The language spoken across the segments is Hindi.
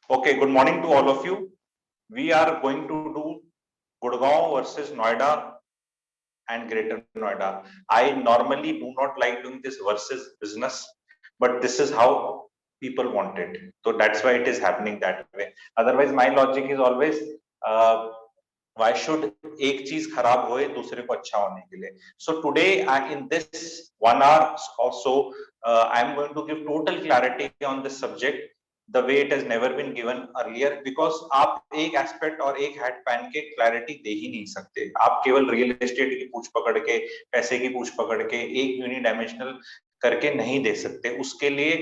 Okay, good morning to all of you. We are going to do Gurgaon versus Noida and Greater Noida. I normally do not like doing this versus business, but this is how people want it. So that's why it is happening that way. Otherwise, my logic is always uh, why should एक चीज खराब होए दूसरे को अच्छा होने के लिए. So today, in this 1 hour or so, I am going to give total clarity on this subject the way it has never been given earlier, because आप एक एस्पेक्ट और एक हैट पहन के क्लैरिटी दे ही नहीं सकते. आप केवल रियल एस्टेट की पूछ पकड़ के, पैसे की पूछ पकड़ के एक यूनिडायमेंशनल करके नहीं दे सकते. उसके लिए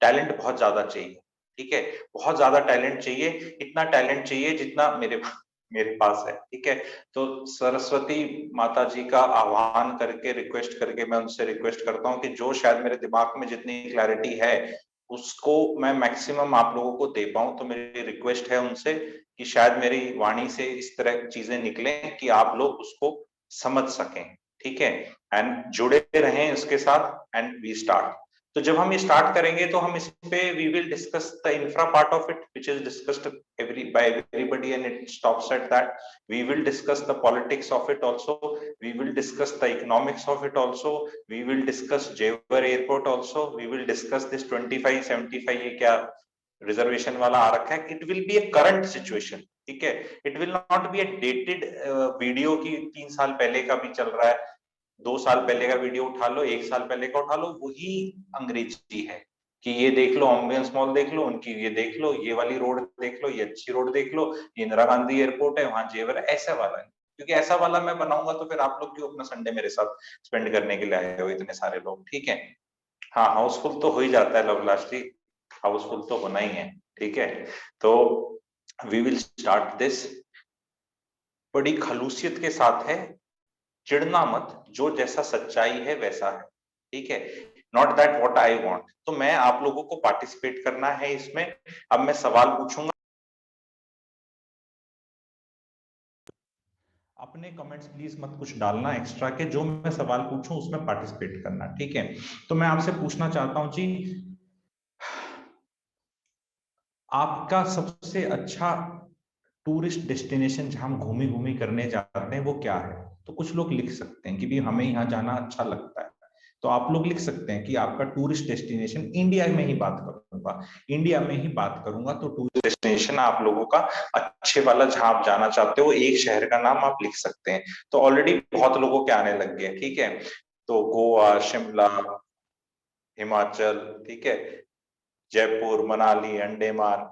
टैलेंट बहुत ज्यादा चाहिए. ठीक है, बहुत ज्यादा टैलेंट चाहिए. इतना टैलेंट चाहिए जितना मेरे पास है. ठीक है, तो सरस्वती माता जी का आह्वान करके, रिक्वेस्ट करके मैं उनसे रिक्वेस्ट करता हूं कि जो शायद मेरे दिमाग में जितनी क्लैरिटी है उसको मैं मैक्सिमम आप लोगों को दे पाऊं. तो मेरी रिक्वेस्ट है उनसे कि शायद मेरी वाणी से इस तरह चीजें निकलें कि आप लोग उसको समझ सकें. ठीक है, एंड जुड़े रहें उसके साथ एंड वी स्टार्ट. तो जब हम स्टार्ट करेंगे तो हम इस पे we will discuss the infra part of it which is discussed by everybody and it stops at that. We will discuss the politics of it also. We will discuss the economics of it also. We will discuss Jewar airport also. We will discuss this 25-75 ये क्या रिजर्वेशन वाला आ रखा है. It will be A current situation. ठीक है, it will not be A dated video की 3 साल पहले का भी चल रहा है, 2 साल पहले का वीडियो उठा लो, 1 साल पहले का उठा लो, वही अंग्रेजी है कि ये देख लो अम्बियंस मॉल देख लो, उनकी ये देख लो, ये वाली रोड देख लो, ये अच्छी रोड देख लो, ये इंदिरा गांधी एयरपोर्ट है, वहां जेवर है. ऐसा वाला है, क्योंकि ऐसा वाला मैं बनाऊंगा तो फिर आप लोग क्यों अपना संडे मेरे साथ स्पेंड करने के लिए आए हो इतने सारे लोग. ठीक है, हाँ हाउसफुल तो हो ही जाता है लवलाश जी, हाउसफुल तो होना ही है. ठीक है, तो वी विल स्टार्ट दिस. बड़ी खलूसियत के साथ है, चिढ़ना मत, जो जैसा सच्चाई है वैसा है. ठीक है, not that what I want. तो मैं आप लोगों को पार्टिसिपेट करना है इसमें. अब मैं सवाल पूछूंगा, अपने कमेंट्स प्लीज मत कुछ डालना एक्स्ट्रा के. जो मैं सवाल पूछूं उसमें पार्टिसिपेट करना. ठीक है, तो मैं आपसे पूछना चाहता हूं जी, आपका सबसे अच्छा टूरिस्ट डेस्टिनेशन जहां हम घूमी घूमी करने जाते हैं वो क्या है? तो कुछ लोग लिख सकते हैं कि भी हमें यहाँ जाना अच्छा लगता है. तो आप लोग लिख सकते हैं कि आपका टूरिस्ट डेस्टिनेशन, इंडिया में ही बात करूंगा, इंडिया में ही बात करूंगा, तो टूरिस्ट डेस्टिनेशन आप लोगों का अच्छे वाला जहां आप जाना चाहते हो एक शहर का नाम आप लिख सकते हैं. तो ऑलरेडी बहुत लोगों के आने लग गए. ठीक है, तो गोवा, शिमला, हिमाचल, ठीक है, जयपुर, मनाली, अंडमान.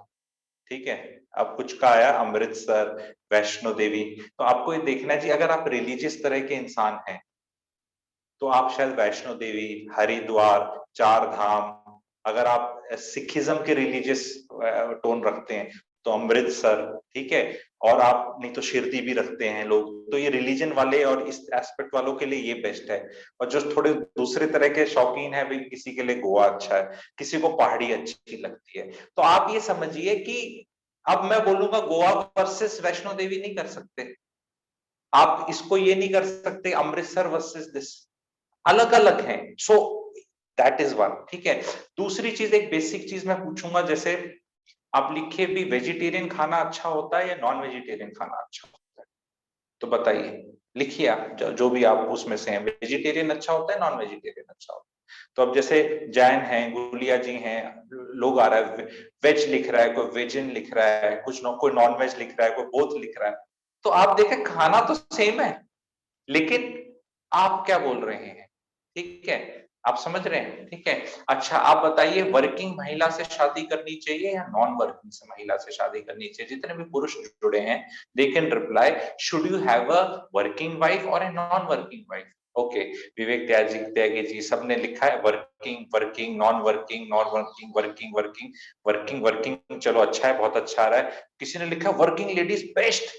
ठीक है, अब कुछ का आया अमृतसर, वैष्णो देवी. तो आपको ये देखना है जी, अगर आप रिलीजियस तरह के इंसान हैं तो आप शायद वैष्णो देवी, हरिद्वार, चार धाम. अगर आप सिखिज्म के रिलीजियस टोन रखते हैं तो अमृतसर. ठीक है, और आप नहीं तो शिरडी भी रखते हैं लोग, तो ये रिलीजन वाले और इस एस्पेक्ट वालों के लिए ये बेस्ट है. और जो थोड़े दूसरे तरह के शौकीन है, भाई किसी के लिए गोवा अच्छा है, किसी को पहाड़ी अच्छी लगती है. तो आप ये समझिए कि अब मैं बोलूंगा गोवा वर्सेस वैष्णो देवी नहीं कर सकते. आप इसको ये नहीं कर सकते अमृतसर वर्सेस दिस, अलग अलग हैं. So that is one. ठीक है, दूसरी चीज, एक बेसिक चीज मैं पूछूंगा, जैसे आप लिखिए भी वेजिटेरियन खाना अच्छा होता है या नॉन वेजिटेरियन खाना अच्छा होता है? तो बताइए, लिखिए आप जो भी आप उसमें से हैं, वेजिटेरियन अच्छा होता है, नॉन वेजिटेरियन अच्छा होता है? तो अब जैसे जैन हैं, गुलिया जी हैं, लोग आ रहा है, वेज लिख रहा है, कोई वेजिन लिख रहा है, कुछ कोई नॉन वेज लिख रहा है, कोई बोथ लिख रहा है. तो आप देखें खाना तो सेम है, लेकिन आप क्या बोल रहे हैं. ठीक है, आप समझ रहे हैं. ठीक है, अच्छा आप बताइए, वर्किंग महिला से शादी करनी चाहिए या नॉन वर्किंग से महिला से शादी करनी चाहिए? जितने भी पुरुष जुड़े हैं they can reply, should you have a working wife और a non working wife? Okay, Vivek Tyagi ji सबने लिखा है working working, non working non working, working working, working working. चलो अच्छा है, बहुत अच्छा आ रहा है. किसी ने लिखा वर्किंग लेडीज बेस्ट,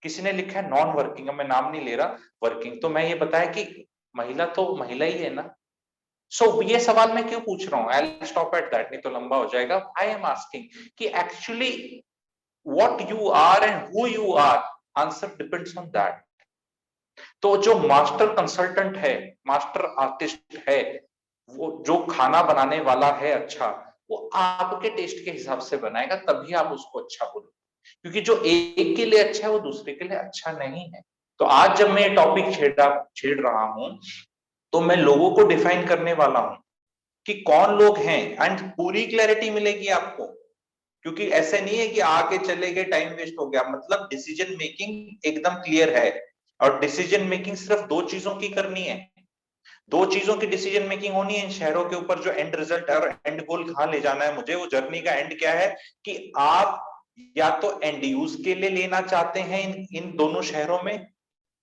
किसी ने लिखा है नॉन वर्किंग, अब मैं नाम नहीं ले रहा, वर्किंग. तो मैं ये बताया कि महिला तो महिला ही है ना. सो ये सवाल मैं क्यों पूछ रहा हूँ, I will stop at that, नहीं तो लंबा हो जाएगा. आई एम आस्किंग कि actually what you are and who you are, answer depends on that. तो जो मास्टर कंसल्टेंट है, मास्टर आर्टिस्ट है, वो जो खाना बनाने वाला है अच्छा, वो आपके टेस्ट के हिसाब से बनाएगा, तभी आप उसको अच्छा बोलोगे। क्योंकि जो एक के लिए अच्छा है वो दूसरे के लिए अच्छा नहीं है। तो आज जब मैं ये टॉपिक छेड़ रहा हूं, तो मैं लोगों को डिफाइन करने वाला हूं कि कौन लोग हैं, एंड पूरी क्लैरिटी मिलेगी आपको। क्योंकि ऐसे नहीं है कि आके चले गए, टाइम वेस्ट हो गया। मतलब डिसीजन मेकिंग एकदम क्लियर है, और डिसीजन मेकिंग सिर्फ दो चीजों की करनी है। दो चीजों की डिसीजन मेकिंग होनी है इन शहरों के ऊपर, जो एंड रिजल्ट है और एंड गोल कहां ले जाना है मुझे, वो जर्नी का एंड क्या है, कि आप या तो एंड यूज के लिए लेना चाहते हैं इन दोनों शहरों में,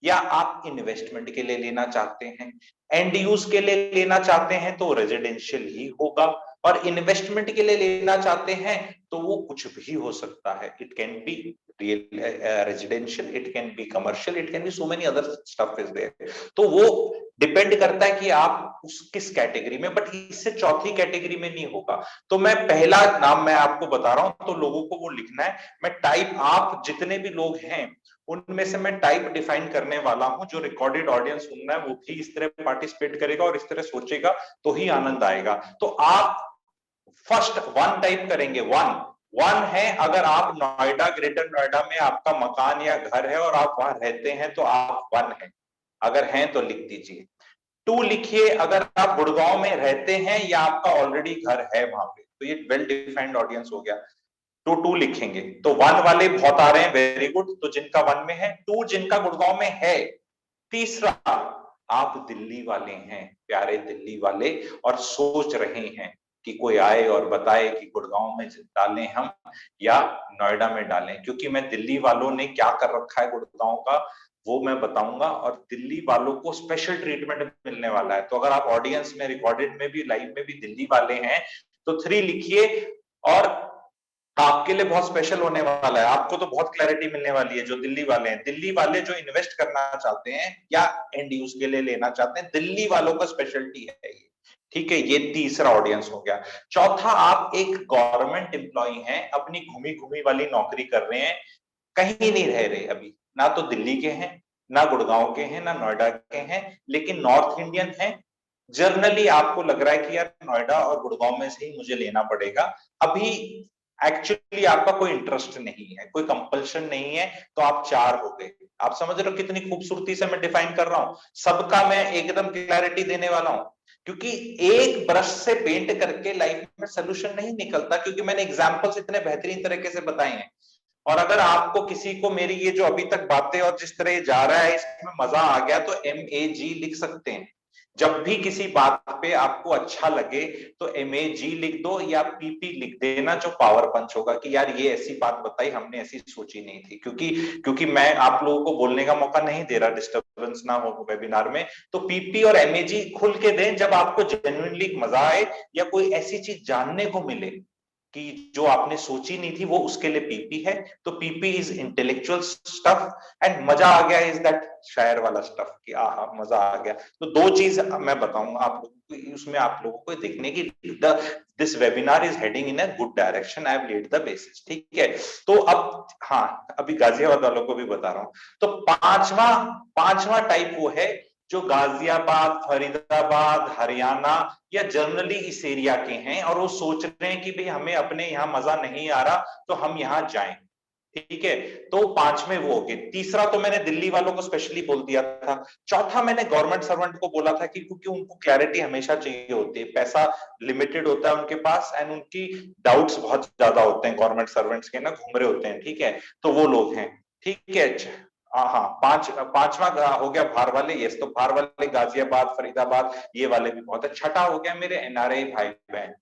या आप इन्वेस्टमेंट के लिए लेना चाहते हैं। एंड यूज के लिए लेना चाहते हैं तो रेजिडेंशियल ही होगा, और इन्वेस्टमेंट के लिए लेना चाहते हैं तो वो कुछ भी हो सकता है। It can be real residential, it can be commercial, it can be so many other stuff is there. तो वो डिपेंड करता है कि आप उस किस कैटेगरी में, बट इससे चौथी कैटेगरी में नहीं होगा। तो मैं पहला नाम मैं आपको बता रहा हूं, तो लोगों को वो लिखना है। मैं टाइप, आप जितने भी लोग हैं उनमें से मैं टाइप डिफाइन करने वाला हूं। जो रिकॉर्डेड ऑडियंस सुन रहा है वो भी इस तरह पार्टिसिपेट करेगा और इस तरह सोचेगा, तो ही आनंद आएगा। तो आप फर्स्ट वन टाइप करेंगे। वन वन है, अगर आप नोएडा, ग्रेटर नोएडा में आपका मकान या घर है और आप वहां रहते हैं तो आप वन है। अगर हैं तो लिख दीजिए। टू लिखिए, अगर आप गुड़गांव में रहते हैं या आपका ऑलरेडी घर है वहां पे, तो ये वेल डिफाइंड ऑडियंस हो गया। तो टू लिखेंगे। तो वन वाले बहुत आ रहे हैं, वेरी गुड। तो जिनका वन में है, टू जिनका गुड़गांव में है। तीसरा, आप दिल्ली वाले हैं, प्यारे दिल्ली वाले, और सोच रहे हैं कि कोई आए और बताए कि गुड़गांव में डालें हम या नोएडा में डालें। क्योंकि मैं दिल्ली वालों ने क्या कर रखा है गुड़गांव का, वो मैं बताऊंगा, और दिल्ली वालों को स्पेशल ट्रीटमेंट मिलने वाला है। तो अगर आप ऑडियंस में, रिकॉर्डेड में भी, लाइव में भी दिल्ली वाले हैं तो थ्री लिखिए। और आपके लिए बहुत स्पेशल होने वाला है, आपको तो बहुत क्लैरिटी मिलने वाली है। जो दिल्ली वाले हैं, दिल्ली वाले जो इन्वेस्ट करना चाहते हैं या एंड यूज के लिए लेना चाहते हैं, दिल्ली वालों का स्पेशलिटी है ये। ठीक है, ये तीसरा ऑडियंस हो गया। चौथा, आप एक गवर्नमेंट एम्प्लॉय हैं, अपनी घूमी घूमी वाली नौकरी कर रहे हैं, कहीं नहीं रह रहे अभी, ना तो दिल्ली के हैं, ना गुड़गांव के हैं, ना नोएडा के हैं, लेकिन नॉर्थ इंडियन हैं। जर्नली आपको लग रहा है कि यार नोएडा और गुड़गांव में से ही मुझे लेना पड़ेगा। अभी एक्चुअली आपका कोई इंटरेस्ट नहीं है, कोई कंपल्शन नहीं है, तो आप चार हो गए। आप समझ रहे हो कितनी खूबसूरती से मैं डिफाइन कर रहा हूं। सबका मैं एकदम क्लैरिटी देने वाला हूं, क्योंकि एक ब्रश से पेंट करके लाइफ में सोल्यूशन नहीं निकलता, क्योंकि मैंने एग्जांपल्स इतने बेहतरीन तरीके से बताए हैं। और अगर आपको किसी को मेरी ये जो अभी तक बातें और जिस तरह ये जा रहा है इसमें मजा आ गया, तो MAG लिख सकते हैं। जब भी किसी बात पे आपको अच्छा लगे तो MAG लिख दो, या PP लिख देना, जो पावर पंच होगा कि यार ये ऐसी बात बताई, हमने ऐसी सोची नहीं थी। क्योंकि क्योंकि मैं आप लोगों को बोलने का मौका नहीं दे रहा, डिस्टर्बेंस ना हो वेबिनार में। तो PP और MAG खुल के दें जब आपको जेन्युइनली मजा आए, या कोई ऐसी चीज जानने को मिले कि जो आपने सोची नहीं थी, वो उसके लिए PP है। तो PP is intellectual stuff, and मजा आ गया इज दैट शायर वाला स्टफ, कि आहा मजा आ गया। तो दो चीज मैं बताऊंगा आप लोगों को, उसमें आप लोगों को देखने की, this webinar is heading in a good direction, I have led the basis. ठीक है, तो अब हाँ, अभी गाजियाबाद वालों को भी बता रहा हूं। तो पांचवा पांचवा टाइप वो है जो गाजियाबाद, फरीदाबाद, हरियाणा या जनरली इस एरिया के हैं, और वो सोच रहे हैं कि भाई हमें अपने यहाँ मजा नहीं आ रहा तो हम यहाँ जाएं। ठीक है, तो पांचवें वो हो गए। तीसरा तो मैंने दिल्ली वालों को स्पेशली बोल दिया था। चौथा मैंने गवर्नमेंट सर्वेंट को बोला था कि क्योंकि उनको क्लैरिटी हमेशा चाहिए होती है, पैसा लिमिटेड होता है उनके पास, एंड उनकी डाउट्स बहुत ज्यादा होते हैं गवर्नमेंट सर्वेंट्स के ना, घूम रहे होते हैं। ठीक है, तो वो लोग हैं। ठीक है, हाँ, पांचवा हो गया भार वाले। यस, तो भार वाले गाजियाबाद, फरीदाबाद, ये वाले भी बहुत अच्छा। छठा हो गया मेरे NRI भाई बहन।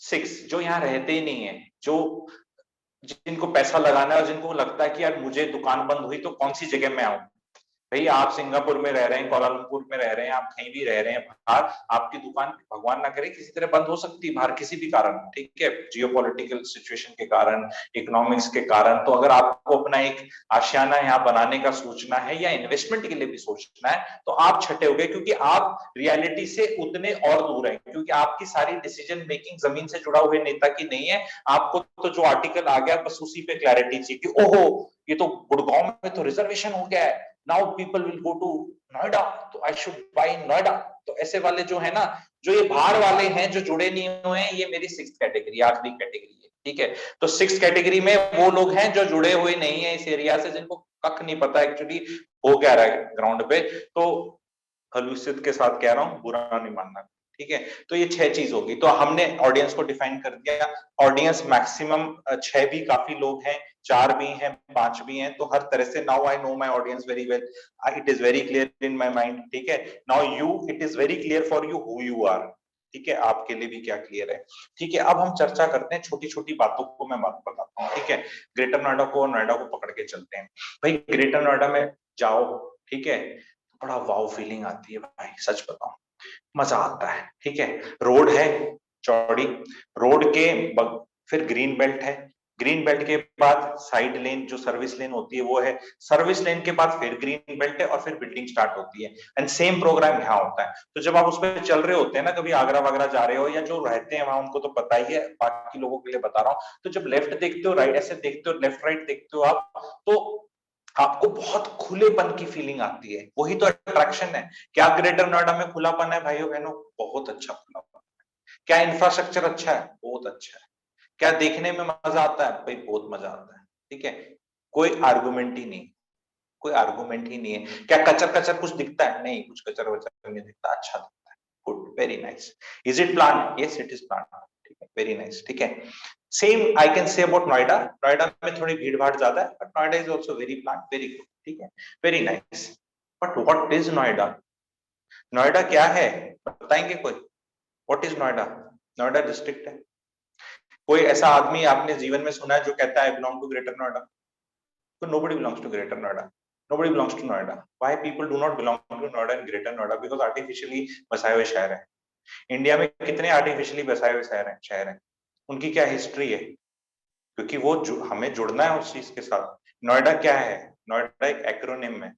सिक्स, जो यहाँ रहते ही नहीं है, जो जिनको पैसा लगाना है और जिनको लगता है कि यार मुझे दुकान बंद हुई तो कौन सी जगह में आऊं। भैया आप सिंगापुर में रह रहे हैं, कोलालमपुर में रह रहे हैं, आप कहीं भी रह रहे हैं बाहर, आपकी दुकान भगवान ना करे किसी तरह बंद हो सकती है बाहर, किसी भी कारण। ठीक है, जियोपॉलिटिकल सिचुएशन के कारण, इकोनॉमिक्स के कारण। तो अगर आपको अपना एक आशियाना यहाँ बनाने का सोचना है, या इन्वेस्टमेंट के लिए भी सोचना है, तो आप छठे हो गए, क्योंकि आप रियलिटी से उतने और दूर हैं, क्योंकि आपकी सारी डिसीजन मेकिंग जमीन से जुड़ा हुए नेता की नहीं है। आपको तो जो आर्टिकल आ गया बस उसी पे क्लैरिटी चाहिए कि ओहो, ये तो गुड़गांव में तो रिजर्वेशन हो गया है, now people will go to Noida, तो I should buy in Noida. तो ऐसे वाले जो है ना, जो ये बाहर वाले हैं जो जुड़े नहीं हुए हैं, ये मेरी 6th कैटेगरी, आखिरी कैटेगरी है, ठीक है। तो 6th कैटेगरी में वो लोग हैं जो जुड़े हुए नहीं है इस एरिया से, जिनको कख नहीं पता एक्चुअली हो क्या रहा है ग्राउंड पे। तो खलूसियत के साथ कह रहा हूँ, बुरा नहीं मानना, ठीक है। तो ये 6 चीज होगी। तो हमने ऑडियंस को डिफाइन कर दिया। ऑडियंस मैक्सिमम 6 भी काफी लोग हैं, 4 भी हैं, 5 भी हैं, तो हर तरह से now I know my audience very well, it is very clear in my mind, ठीक है। Now you, it is very clear for you who you are, ठीक है, आपके लिए भी क्या क्लियर है, ठीक है। अब हम चर्चा करते हैं छोटी छोटी बातों को, मैं बात बताता हूँ, ठीक है। ग्रेटर नोएडा को, नोएडा को पकड़ के चलते हैं भाई। ग्रेटर नोएडा में जाओ, ठीक है, बड़ा वाव फीलिंग आती है भाई, सच बताऊं, मजा आता है, ठीक है। रोड है चौड़ी, रोड के फिर ग्रीन बेल्ट है, ग्रीन बेल्ट के बाद साइड लेन जो सर्विस लेन होती है वो है, सर्विस लेन के बाद फिर ग्रीन बेल्ट है और फिर बिल्डिंग स्टार्ट होती है। एंड सेम प्रोग्राम यहाँ होता है। तो जब आप उस पर चल रहे होते हैं ना, कभी आगरा वगैरह जा रहे हो, या जो रहते हैं वहां उनको तो पता ही है, बाकी लोगों के लिए बता रहा हूँ, तो जब लेफ्ट देखते हो, राइट ऐसे देखते हो, लेफ्ट राइट देखते हो आप, तो आपको बहुत खुलेपन की फीलिंग आती है। वही तो अट्रैक्शन है। क्या ग्रेटर नोएडा में खुलापन है भाइयों बहनों? बहुत अच्छा खुलापन। क्या इंफ्रास्ट्रक्चर अच्छा है? बहुत अच्छा है। क्या देखने में मजा आता है? भाई बहुत मजा आता है, ठीक है। कोई आर्गुमेंट ही नहीं, कोई आर्गुमेंट ही नहीं है। क्या कचर कचर कुछ दिखता है? नहीं, कुछ कचर वचर नहीं दिखता, अच्छा दिखता है। Good, very nice. Is it plan? Yes it is plan, ठीक है, वेरी नाइस, ठीक है। Same I can say about Noida. Noida में थोड़ी भीड़ भाड़ ज्यादा है, but Noida is also very plan, very good, ठीक है, very nice. But what is Noida? Noida क्या है बताएंगे कोई? What is Noida? Noida district है। कोई ऐसा आदमी आपने जीवन में सुना है जो कहता है बिलोंग टू ग्रेटर नोएडा? तो nobody belongs to greater Noida. Nobody belongs to Noida. Why people do not belong to Noida and greater Noida? Because artificially बसाए हुए शहर है। इंडिया में कितने आर्टिफिशियली बसाए हुए शहर हैं, उनकी क्या हिस्ट्री है? क्योंकि वो हमें जुड़ना है उस चीज के साथ। नोएडा क्या है? नोएडा एक एक्रोनिम है।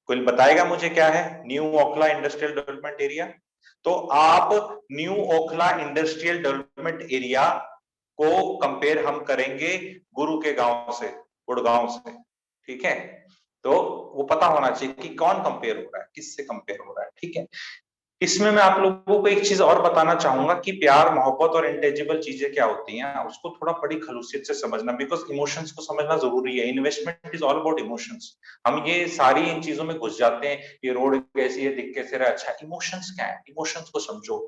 कोई बताएगा मुझे क्या है? New Okhla industrial development area. तो आप new Okhla industrial development area को कंपेयर हम करेंगे गुरु के गांव से, गुड़गांव से, ठीक है। तो वो पता होना चाहिए कि कौन कंपेयर हो रहा है, किससे कंपेयर हो रहा है, ठीक है। इसमें मैं आप लोगों को एक चीज और बताना चाहूंगा कि प्यार, मोहब्बत और इंटेजिबल चीजें क्या होती हैं, उसको थोड़ा बड़ी खलूसियत से समझना, बिकॉज इमोशंस को समझना जरूरी है। Investment is all about emotions. हम ये सारी इन चीजों में घुस जाते हैं, ये रोड कैसी है, दिख कैसे रहा है, अच्छा इमोशंस क्या है, इमोशंस को समझो।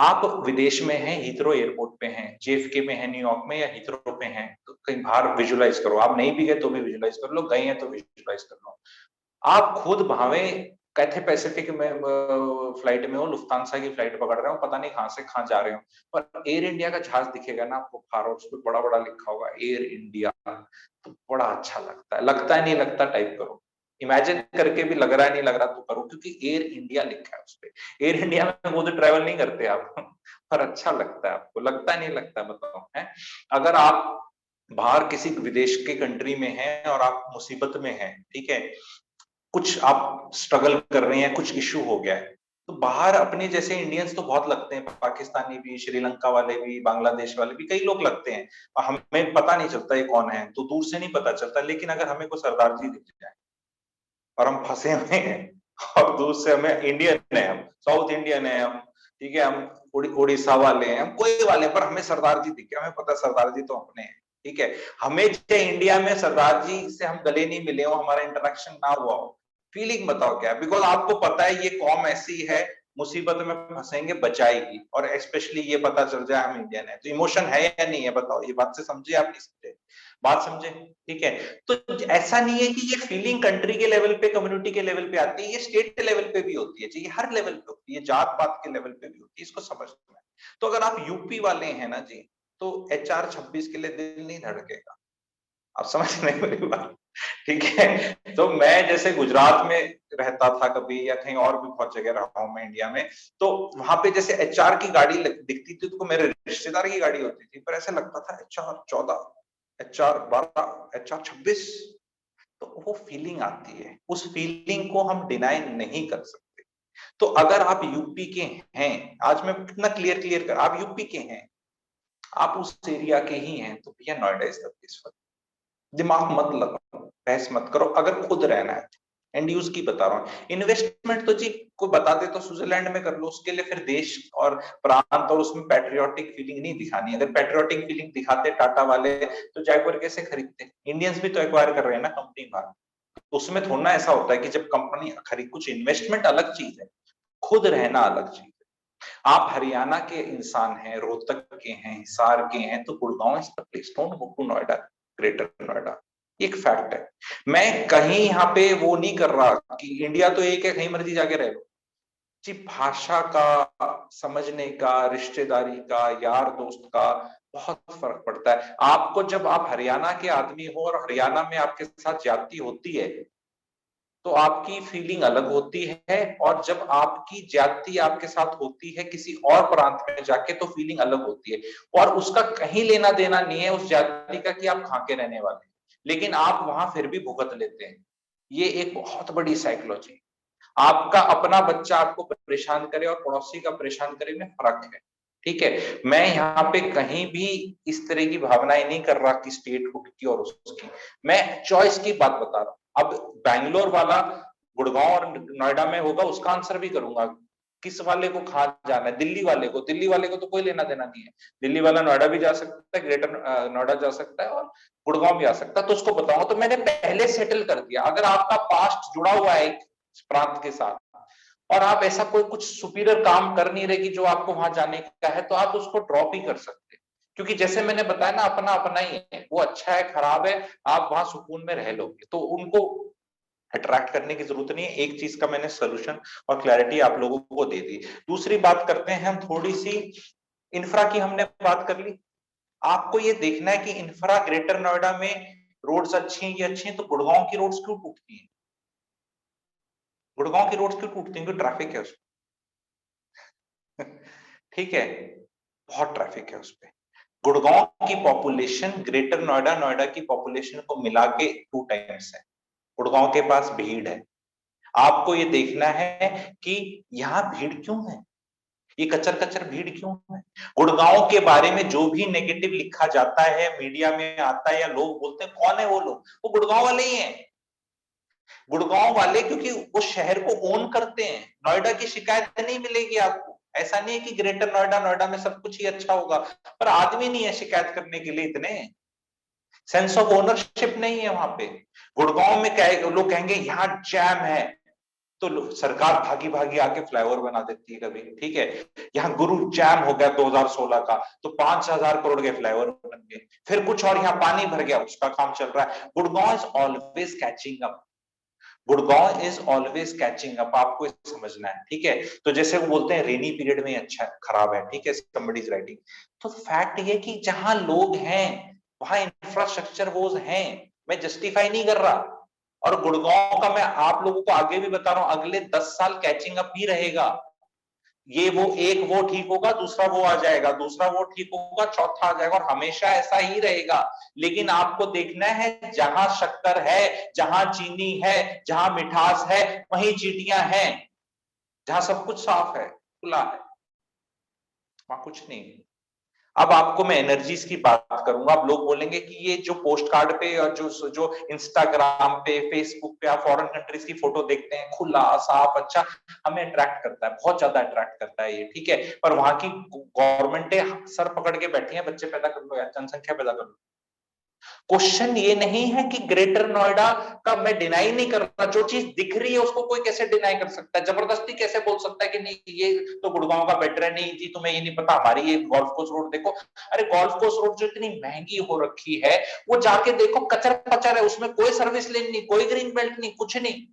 आप विदेश में हैं, हीथ्रो एयरपोर्ट पे हैं, जेएफके में हैं न्यूयॉर्क में, या हीथ्रो पे हैं, तो कहीं बाहर विजुलाइज करो। आप नहीं भी गए तो भी विजुलाइज कर लो, गए हैं तो विजुलाइज कर लो। आप खुद भावे कैथे पैसिफिक में फ्लाइट में हो, लुफ्तांसा की फ्लाइट पकड़ रहे हो, पता नहीं कहां से कहां जा रहे हो, पर एयर इंडिया का जहाज दिखेगा ना आपको बाहर, उस पर बड़ा बड़ा लिखा होगा एयर इंडिया, तो बड़ा अच्छा लगता है। लगता है नहीं लगता? टाइप करो, इमेजिन करके भी लग रहा है नहीं लग रहा तो करो, क्योंकि एयर इंडिया लिखा है उस पर। एयर इंडिया में वो तो ट्रेवल नहीं करते आप पर अच्छा लगता है आपको, लगता है नहीं लगता? बताओ है। अगर आप बाहर किसी विदेश के कंट्री में हैं और आप मुसीबत में हैं, ठीक है, कुछ आप स्ट्रगल कर रहे हैं, कुछ इश्यू हो गया है, तो बाहर अपने जैसे इंडियंस तो बहुत लगते हैं, पाकिस्तानी भी, श्रीलंका वाले भी, बांग्लादेश वाले भी, कई लोग लगते हैं, और हमें पता नहीं चलता ये कौन है, तो दूर से नहीं पता चलता। लेकिन अगर हमें कोई सरदार जी दिख जाए और हम फंसे हुए हैं, और दूर से हमें, इंडियन है हम, साउथ इंडियन है हम, ठीक है, हम उड़ीसा वाले हैं, हम कोई वाले, पर हमें सरदार जी दिखे, हमें पता सरदार जी तो अपने हैं, ठीक है। हमें चाहे इंडिया में सरदार जी से हम गले नहीं मिले हो, हमारा इंटरेक्शन ना हुआ हो, फीलिंग बताओ क्या? बिकॉज आपको पता है ये कौम ऐसी है, मुसीबत में फंसेंगे बचाएगी, और स्पेशली ये पता चल जाए हम इंडियन है, तो इमोशन है या नहीं है? बताओ, ये बात से समझे आप? नहीं समझे? बात समझे? ठीक है। तो ऐसा नहीं है कि ये फीलिंग कंट्री के लेवल पे, कम्युनिटी के लेवल पे आती है, ये स्टेट के लेवल पे भी होती है, ये हर लेवल पे होती है, जात पात के लेवल पे भी होती है, इसको समझना है। तो अगर आप यूपी वाले हैं ना जी, तो HR 26 के लिए दिल नहीं धड़केगा। आप समझ रहे हैं मेरी बात? ठीक है। तो मैं जैसे गुजरात में रहता था कभी, या कहीं और भी बहुत जगह रहा हूं मैं इंडिया में, तो वहां पे जैसे HR की गाड़ी दिखती थी तो मेरे रिश्तेदार की गाड़ी होती थी, पर ऐसा लगता था HR 14, HR 12, HR 26, तो वो फीलिंग आती है, उस फीलिंग को हम डिनाई नहीं कर सकते। तो अगर आप यूपी के हैं, आज मैं कितना क्लियर कर, आप यूपी के हैं, आप उस एरिया के ही हैं, तो भैया Noida is the place for. दिमाग मत लगाओ, बहस मत करो, अगर खुद रहना है। एंड यूज की बता रहा हूँ। इन्वेस्टमेंट तो जी कोई बता दे तो स्विट्जरलैंड में कर लो, उसके लिए फिर देश और प्रांत और उसमें पैट्रियोटिक फीलिंग नहीं दिखानी। अगर पैट्रियोटिक फीलिंग दिखाते टाटा वाले तो जयपुर कैसे खरीदते? इंडियंस भी तो एक्वायर कर रहे हैं ना कंपनी बाहर। तो उसमें थोड़ा ऐसा होता है कि जब कंपनी खरीद, कुछ इन्वेस्टमेंट अलग चीज है, खुद रहना अलग चीज है। आप हरियाणा के इंसान हैं, रोहतक के हैं, हिसार के हैं, तो Gurgaon is the place, don't go to Noida, greater Noida. एक फैक्ट है। मैं कहीं यहाँ पे वो नहीं कर रहा कि इंडिया तो एक है, कहीं मर्जी जाके रह लो जी। भाषा का, समझने का, रिश्तेदारी का, यार दोस्त का बहुत फर्क पड़ता है। आपको जब आप हरियाणा के आदमी हो और हरियाणा में आपके साथ ज्यादती होती है तो आपकी फीलिंग अलग होती है, और जब आपकी ज्यादती आपके साथ होती है किसी और प्रांत में जाके तो फीलिंग अलग होती है। और उसका कहीं लेना देना नहीं है उस ज्यादती का कि आप कहाँ के रहने वाले, लेकिन आप वहां फिर भी भुगत लेते हैं। ये एक बहुत बड़ी साइकोलॉजी। आपका अपना बच्चा आपको परेशान करे और पड़ोसी का परेशान करे में फर्क है। ठीक है, मैं यहाँ पे कहीं भी इस तरह की भावनाएं नहीं कर रहा कि स्टेटहुड की और उसकी, मैं चॉइस की बात बता रहा हूँ। अब बैंगलोर वाला गुड़गांव और नोएडा में होगा, उसका आंसर भी करूंगा। किस वाले को कहाँ जाना है? दिल्ली वाले को तो कोई लेना देना नहीं है। दिल्ली वाला नोएडा भी जा सकता है, ग्रेटर नोएडा जा सकता है और गुड़गांव भी आ सकता है, तो उसको बताऊंगा। तो मैंने पहले सेटल कर दिया। अगर आपका पास्ट जुड़ा हुआ है प्रांत के साथ और आप ऐसा कोई कुछ सुपीरियर काम कर नहीं रहे कि जो आपको वहां जाने का है, तो आप उसको ड्रॉप ही कर सकते हैं। क्योंकि जैसे मैंने बताया ना, अपना अपना ही है, वो अच्छा है खराब है, आप वहां सुकून में रह लोगे। तो उनको अट्रैक्ट करने की जरूरत नहीं है। एक चीज का मैंने सोल्यूशन और क्लैरिटी आप लोगों को दे दी। दूसरी बात करते हैं हम थोड़ी सी, इंफ्रा की हमने बात कर ली। आपको ये देखना है कि इंफ्रा ग्रेटर नोएडा में रोड्स अच्छी हैं, ये अच्छी हैं, तो गुड़गांव की रोड्स क्यों टूटती हैं? गुड़गांव की रोड्स क्यों टूटती हैं? क्योंकि ट्रैफिक है उसमें। ठीक है, बहुत ट्रैफिक है उसपे। गुड़गांव की पॉपुलेशन ग्रेटर नोएडा, नोएडा की पॉपुलेशन को मिला के 2 टाइम्स है। गुड़गांव के पास भीड़ है। आपको ये देखना है कि यहाँ भीड़ क्यों है, ये कचर कचर भीड़ क्यों है। गुड़गांव के बारे में जो भी नेगेटिव लिखा जाता है, मीडिया में आता है या लोग बोलते हैं, कौन है वो लोग? वो गुड़गांव वाले ही हैं। गुड़गांव वाले, क्योंकि वो शहर को ओन करते हैं। नोएडा की शिकायत नहीं मिलेगी आपको। ऐसा नहीं है कि ग्रेटर नोएडा, नोएडा में सब कुछ ही अच्छा होगा, पर आदमी नहीं है शिकायत करने के लिए इतने। सेंस ऑफ ओनरशिप नहीं है वहां पे। गुड़गांव में क्या लोग कहेंगे यहाँ जैम है, तो सरकार भागी भागी आके फ्लाईओवर बना देती है कभी। ठीक है, यहाँ गुरु जैम हो गया 2016 का, तो 5,000 करोड़ के फ्लाईओवर बन गए। फिर कुछ और यहाँ पानी भर गया, उसका काम चल रहा है। Gurgaon is always catching up. Gurgaon is always catching up, आपको समझना है। ठीक है, तो जैसे वो बोलते हैं रेनी पीरियड में अच्छा खराब है, ठीक है, somebody is writing। तो फैक्ट ये कि जहां लोग हैं वहां इंफ्रास्ट्रक्चर वो हैं, मैं जस्टिफाई नहीं कर रहा। और गुड़गांव का मैं आप लोगों को आगे भी बता रहा हूं, अगले 10 साल कैचिंग अप ही रहेगा। ये वो एक वो ठीक होगा, दूसरा वो आ जाएगा, दूसरा वो ठीक होगा, चौथा आ जाएगा, और हमेशा ऐसा ही रहेगा। लेकिन आपको देखना है जहां शक्कर है, जहां चीनी है, जहां मिठास है, वहीं चींटियां हैं। जहां सब कुछ साफ है, खुला है, वहां कुछ नहीं। अब आपको मैं एनर्जीज की बात करूंगा। अब लोग बोलेंगे कि ये जो पोस्ट कार्ड पे और जो जो इंस्टाग्राम पे, फेसबुक पे आप फॉरेन कंट्रीज की फोटो देखते हैं, खुला साफ अच्छा, हमें अट्रैक्ट करता है, बहुत ज्यादा अट्रैक्ट करता है ये। ठीक है, पर वहां की गवर्नमेंटें सर पकड़ के बैठी हैं, बच्चे पैदा कर लो या जनसंख्या पैदा कर लो। क्वेश्चन ये नहीं है कि ग्रेटर नोएडा का, मैं डिनाई नहीं कर रहा, जो चीज दिख रही है उसको कोई कैसे डिनाई कर सकता है? जबरदस्ती कैसे बोल सकता है कि नहीं ये तो गुड़गांव का बेटर है? नहीं जी, तुम्हें ये नहीं पता, हमारी ये गोल्फ कोर्स रोड देखो। अरे गोल्फ कोर्स रोड जो इतनी महंगी हो रखी है, वो जाके देखो, कचर पचर है, उसमें कोई सर्विस लेन नहीं, कोई ग्रीन बेल्ट नहीं, कुछ नहीं।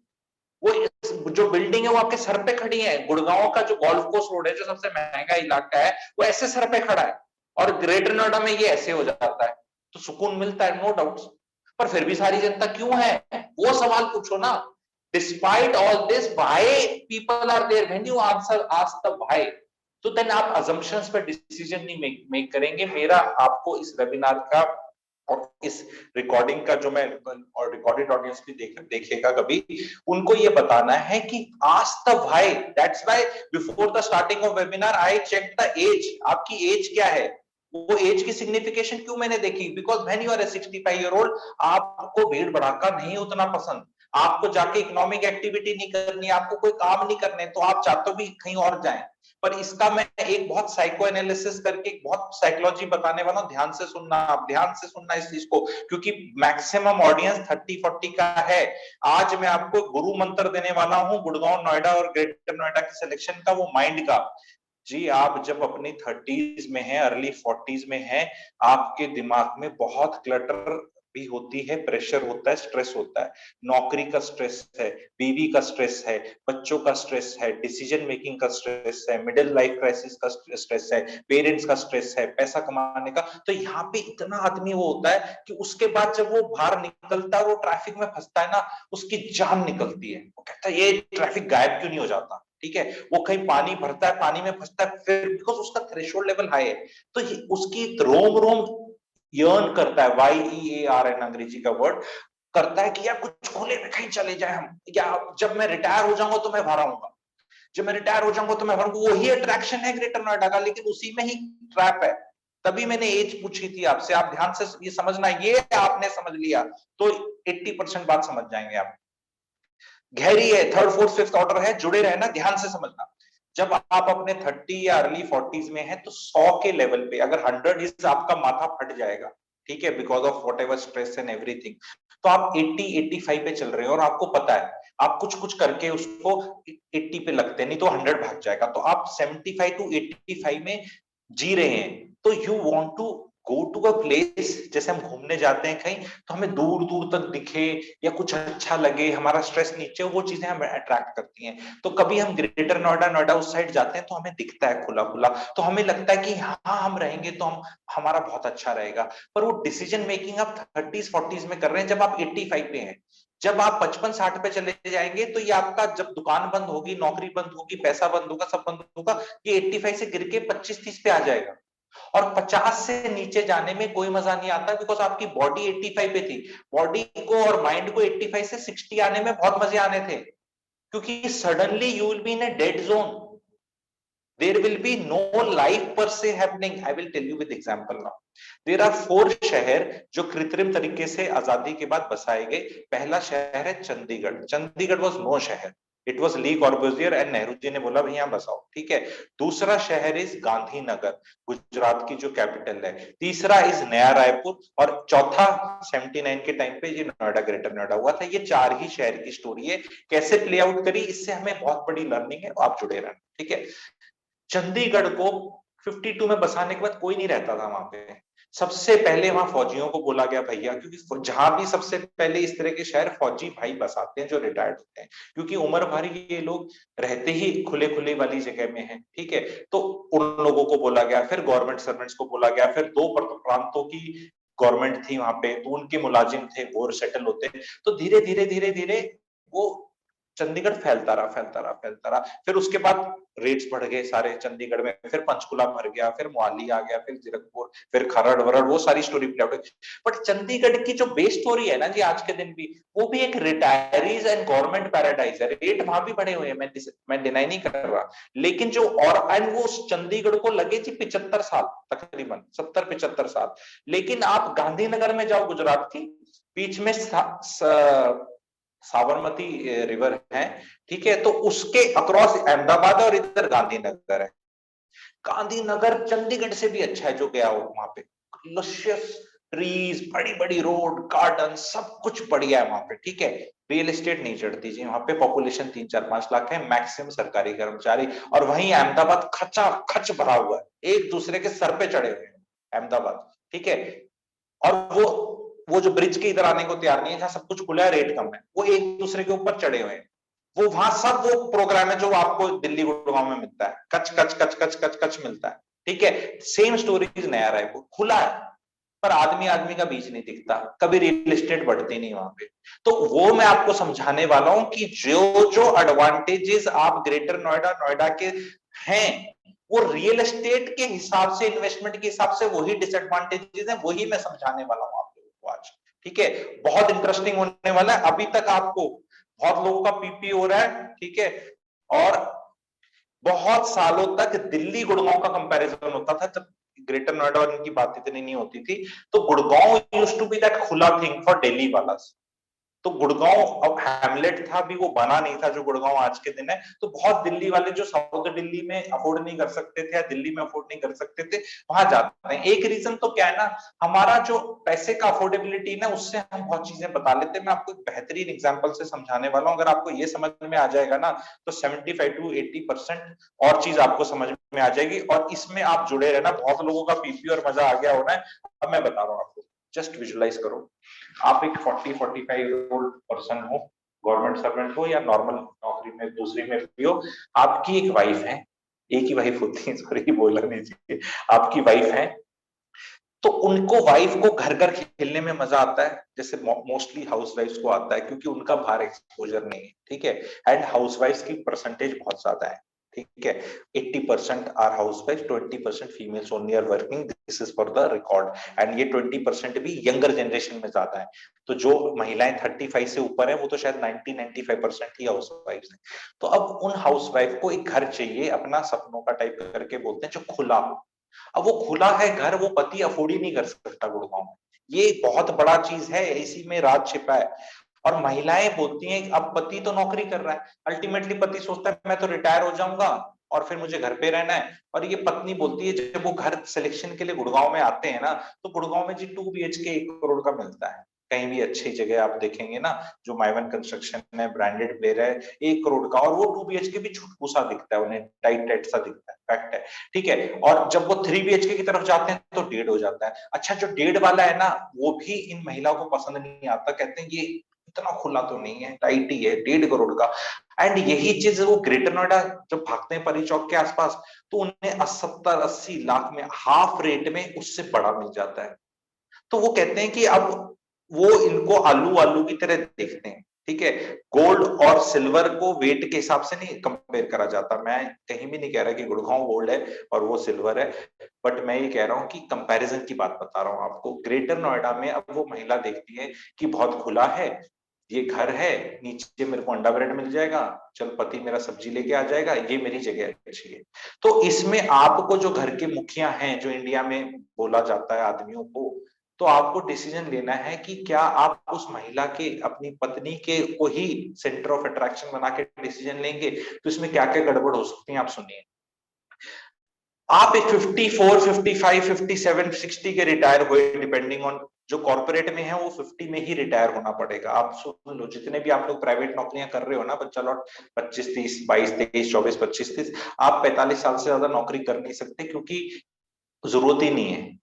वो जो बिल्डिंग है वो आपके सर पे खड़ी है। गुड़गांव का जो गोल्फ कोर्स रोड है, जो सबसे महंगा इलाका है, वो ऐसे सर पे खड़ा है, और ग्रेटर नोएडा में ये ऐसे हो जाता है। तो सुकून मिलता है, नो डाउट, पर फिर भी सारी जनता क्यों है, वो सवाल पूछो ना। Despite all this why people are there, when you answer ask the why, तो देन आप अजम्पशंस पे डिसीजन नहीं मेक करेंगे। मेरा आपको इस वेबिनार का और इस रिकॉर्डिंग का, जो मैं और रिकॉर्डेड ऑडियंस भी देखेगा कभी, उनको ये बताना है कि ask the why. That's why before the starting of webinar I check the age. आपकी एज क्या है? वो एज की सिग्निफिकेशन क्यों मैंने देखी? Because when you are a 65 year old, आपको भीड़ भड़ाका नहीं उतना पसंद। आपको जाके इकोनॉमिक एक्टिविटी नहीं करनी है, आपको कोई काम नहीं करने, तो आप चाहते हो भी कहीं और जाएं। पर इसका मैं एक बहुत साइको एनालिसिस करके एक बहुत साइकोलॉजी बताने वाला हूं, ध्यान से सुनना, आप ध्यान से सुनना इस चीज को, क्योंकि मैक्सिमम ऑडियंस 30-40 का है। आज मैं आपको गुरु मंत्र देने वाला हूं गुड़गांव, नोएडा और ग्रेटर नोएडा के सिलेक्शन का, वो माइंड का। जी आप जब अपनी 30s में हैं, अर्ली 40s में हैं, आपके दिमाग में बहुत क्लटर भी होती है, प्रेशर होता है, स्ट्रेस होता है। नौकरी का स्ट्रेस है, बीवी का स्ट्रेस है, बच्चों का स्ट्रेस है, डिसीजन मेकिंग का स्ट्रेस है, मिडिल लाइफ क्राइसिस का स्ट्रेस है, पेरेंट्स का स्ट्रेस है, पैसा कमाने का। तो यहाँ पे इतना आदमी वो होता है कि उसके बाद जब वो बाहर निकलता है, वो ट्रैफिक में फंसता है ना, उसकी जान निकलती है। वो कहता है ये ट्रैफिक गायब क्यों नहीं हो जाता, ठीक है। वो कहीं पानी भरता है, पानी में फंसता है, फिर बिकॉज उसका थ्रेशोल्ड लेवल हाई है, तो उसकी रोम रोम यर्न करता है, YEARN अंग्रेजी का वर्ड, करता है कि यार कुछ खुले में कहीं चले जाए हम, या जब मैं रिटायर हो जाऊंगा तो मैं बाहर आऊंगा, जब मैं रिटायर हो जाऊंगा तो मैं बाहर आऊंगा। वही अट्रैक्शन है ग्रेटर नोएडा का, लेकिन उसी में ही ट्रैप है। तभी मैंने एज पूछी थी आपसे, आप ध्यान से ये समझना, ये आपने समझ लिया तो 80% बात समझ जाएंगे आप। गहरी है, थर्ड फोर्थ फिफ्थ ऑर्डर है, जुड़े रहना, ध्यान से समझना। जब आप अपने 30 या अर्ली 40s में हैं, तो 100 के लेवल पे अगर 100 इज, आपका माथा फट जाएगा, ठीक है, because of what ever stress and everything. तो आप 80-85 पे चल रहे हो और आपको पता है आप कुछ कुछ करके उसको 80 पे लगते हैं, नहीं तो 100 भाग जाएगा। तो आप 75 to 85 में जी रहे हैं, तो you want to go to a place, जैसे हम घूमने जाते हैं कहीं, तो हमें दूर दूर तक दिखे या कुछ अच्छा लगे, हमारा स्ट्रेस नीचे, वो चीजें हमें अट्रैक्ट करती हैं। तो कभी हम ग्रेटर नोएडा, नोएडा उस साइड जाते हैं, तो हमें दिखता है खुला खुला, तो हमें लगता है कि हाँ हम रहेंगे तो हम हमारा बहुत अच्छा रहेगा। पर वो डिसीजन मेकिंग आप 30s 40s में कर रहे हैं, जब आप 85 पे हैं। जब आप 55-60 पे चले जाएंगे, तो ये आपका, जब दुकान बंद होगी, नौकरी बंद होगी, पैसा बंद होगा, सब बंद होगा, ये 85 से गिर के 25-30 पे आ जाएगा। और 50 से नीचे जाने में कोई मजा नहीं आता, बिकॉज आपकी बॉडी 85 पे थी। बॉडी को और माइंड को 85 से 60 आने में बहुत मजे आने थे, क्योंकि suddenly you will be in a dead zone, there will be no life per se happening. I will tell you with example now. There are 4 शहर जो कृत्रिम तरीके से आजादी के बाद बसाए गए। पहला शहर है चंडीगढ़। चंडीगढ़ was no शहर, it was Le Corbusier and Nehru ji ने बोला भाई यहाँ बसाओ, ठीक है। दूसरा शहर इज गांधीनगर, गुजरात की जो कैपिटल है। तीसरा इज नया रायपुर, और चौथा 79 के टाइम पे ये नोएडा, ग्रेटर नोएडा हुआ था। ये 4 ही शहर की स्टोरी है, कैसे प्ले आउट करी, इससे हमें बहुत बड़ी लर्निंग है, आप जुड़े रहना, ठीक है। चंडीगढ़ को 52 में बसाने के बाद कोई नहीं रहता था वहां पे। सबसे पहले वहां फौजियों को बोला गया भैया, क्योंकि जहां भी सबसे पहले इस तरह के शहर फौजी भाई बसाते हैं जो रिटायर्ड होते हैं, क्योंकि उम्र भर ये लोग रहते ही खुले खुले वाली जगह में हैं, ठीक है। तो उन लोगों को बोला गया, फिर गवर्नमेंट सर्वेंट्स को बोला गया, फिर 2 प्रांतों की गवर्नमेंट थी वहां पे, तो उनके मुलाजिम थे, वो सेटल होते। तो धीरे धीरे धीरे धीरे वो चंडीगढ़ फैलता रहा, फैलता रहा, फैलता रहा। फिर उसके बाद रेट्स बढ़ गए सारे चंडीगढ़ में, फिर पंचकुला भर गया, फिर मोहाली आ गया, फिर जीरकपुर, फिर खरड़ वरड़, वो सारी story play out. But Chandigarh की जो बेस स्टोरी है ना जी, आज के दिन भी, वो भी एक रिटायरीज एंड गवर्नमेंट पैराडाइज है। रेट वहां भी बढ़े हुए हैं, मैं डिनाई नहीं कर रहा, लेकिन जो, और एंड वो चंडीगढ़ को लगे जी 75 साल, तकरीबन 70-75 साल। लेकिन आप गांधीनगर में जाओ, गुजरात की, बीच में साबरमती रिवर है, ठीक है, तो उसके अक्रॉस अहमदाबाद है और इधर गांधीनगर है। गांधीनगर चंडीगढ़ से भी अच्छा है, जो गया हो वहां पे, लशियस ट्रीज, बड़ी बड़ी रोड, गार्डन, सब कुछ बढ़िया है वहां पे, ठीक है। रियल एस्टेट नहीं चढ़ती जी वहां पे, पॉपुलेशन 3-4-5 लाख है, मैक्सिमम सरकारी कर्मचारी। और वहीं अहमदाबाद खचा खच भरा हुआ है, एक दूसरे के सर पे चढ़े हुए हैं अहमदाबाद, ठीक है। और वो जो ब्रिज के इधर आने को तैयार नहीं है, जहां सब कुछ खुला है, रेट कम है, वो एक दूसरे के ऊपर चढ़े हुए हैं। वो वहां सब वो प्रोग्राम है जो आपको दिल्ली गुड़गांव में मिलता है, कच कच कच कच कच कच मिलता है, ठीक है। सेम स्टोरीज नया रायपुर, खुला है, पर आदमी आदमी का बीच नहीं दिखता, कभी रियल एस्टेट बढ़ती नहीं वहां पे। तो वो मैं आपको समझाने वाला हूं कि जो जो एडवांटेजेस आप ग्रेटर नोएडा, नोएडा के हैं, वो रियल एस्टेट के हिसाब से, इन्वेस्टमेंट के हिसाब से वही डिसएडवांटेजेस हैं, वही मैं समझाने वाला हूं आप लोगों को आज, ठीक है। बहुत इंटरेस्टिंग होने वाला है। अभी तक आपको बहुत लोगों का पीपी हो रहा है, ठीक है, और बहुत सालों तक दिल्ली गुड़गांव का कंपैरिजन होता था, जब ग्रेटर नोएडा और इनकी बात इतनी नहीं होती थी। तो Gurgaon used to be that खुला थिंग फॉर दिल्ली वाला, तो गुड़गांव अब हैमलेट था भी, वो बना नहीं था जो गुड़गांव आज के दिन है। तो बहुत दिल्ली वाले जो साउथ दिल्ली में अफोर्ड नहीं कर सकते थे या दिल्ली में अफोर्ड नहीं कर सकते थे, वहां जाते हैं। एक रीजन तो क्या है ना, हमारा जो पैसे का अफोर्डेबिलिटी ना, उससे हम बहुत चीजें बता लेते हैं। मैं आपको एक बेहतरीन एग्जांपल से समझाने वाला हूं, अगर आपको ये समझ में आ जाएगा ना तो 75 to 80% और चीज आपको समझ में आ जाएगी। और इसमें आप जुड़े रहना, बहुत लोगों का पीपी और मजा आ गया होना है। अब मैं बता रहा हूँ आपको, जस्ट विजुलाइज करो। आप एक 40-45 पर्सन हो, गवर्नमेंट सर्वेंट हो या नॉर्मल नौकरी में दूसरी में भी हो, आपकी एक वाइफ है, एक ही वाइफ होती है, सॉरी बोलना नहीं चाहिए, आपकी वाइफ है। तो उनको, वाइफ को घर घर खेलने में मजा आता है, जैसे मोस्टली हाउस वाइफ्स को आता है, क्योंकि उनका बाहर एक्सपोजर नहीं है, ठीक है। एंड हाउस वाइफ्स की परसेंटेज बहुत ज्यादा है, ठीक है। 80% are house wife, 20% females only are working, this is for the record. And ये 20% भी यंगर जनरेशन में ज्यादा है। तो जो महिलाएं 35 से ऊपर है वो तो शायद 90-95% ही हाउस वाइफ है। तो अब उन हाउस वाइफ को एक घर चाहिए अपना, सपनों का टाइप करके बोलते हैं, जो खुला हो। अब वो खुला है घर, वो पति अफोर्ड ही नहीं कर सकता गुड़गांव में। ये बहुत बड़ा चीज है, इसी में राज छिपा है। और महिलाएं बोलती हैं अब पति तो नौकरी कर रहा है, अल्टीमेटली पति सोचता है मैं तो रिटायर हो जाऊंगा और फिर मुझे घर पे रहना है। और ये पत्नी बोलती है, जब वो घर सिलेक्शन के लिए गुड़गांव में आते हैं ना, तो गुड़गांव में जी 2 BHK 1 करोड़ का मिलता है। कहीं भी अच्छी जगह आप देखेंगे ना, जो माइवन कंस्ट्रक्शन है, ब्रांडेड प्लेयर है, 1 करोड़ का। और वो 2 BHK भी छुटकू सा दिखता है, उन्हें टाइट टाइट सा दिखता है, फैक्ट है, ठीक है। और जब वो 3 BHK की तरफ जाते हैं तो 1.5 हो जाता है। अच्छा, जो 1.5 वाला है ना, वो भी इन महिलाओं को पसंद नहीं आता, कहते हैं ये इतना खुला तो नहीं है, टाइट ही है, 1.5 करोड़ का। एंड यही चीज वो ग्रेटर नोएडा जब भागते हैं परी चौक के आसपास, तो उन्हें 70-80 लाख में हाफ रेट में उससे बड़ा मिल जाता है। तो वो कहते हैं कि अब वो इनको आलू आलू की तरह देखते हैं, ठीक है। गोल्ड और सिल्वर को वेट के हिसाब से नहीं कंपेयर करा जाता। मैं कहीं भी नहीं कह रहा कि गुड़गांव गोल्ड है और वो सिल्वर है, बट मैं ये कह रहा हूं कि कंपैरिजन की बात बता रहा हूं आपको। ग्रेटर नोएडा में अब वो महिला देखती है कि बहुत खुला है, ये घर है, नीचे मेरे को अंडा ब्रेड मिल जाएगा, चल पति मेरा सब्जी लेके आ जाएगा, ये मेरी जगह अच्छी है। तो इसमें आपको, जो घर के मुखिया हैं, जो इंडिया में बोला जाता है आदमियों को, तो आपको डिसीजन लेना है कि क्या आप उस महिला के, अपनी पत्नी के को ही सेंटर ऑफ अट्रैक्शन बना के डिसीजन लेंगे। तो इसमें क्या क्या गड़बड़ हो सकती है आप सुनिए। आप एक 54, 55, 57, 60 के रिटायर हुए, डिपेंडिंग ऑन, जो कॉर्पोरेट में है वो 50 में ही रिटायर होना पड़ेगा। आप सुन लो, जितने भी आप लोग प्राइवेट नौकरियां कर रहे हो ना बच्चा लॉट, 25, 30, 22, 23, 24, 25, 30, आप 45 साल से ज्यादा नौकरी कर नहीं सकते, क्योंकि जरूरत ही नहीं है।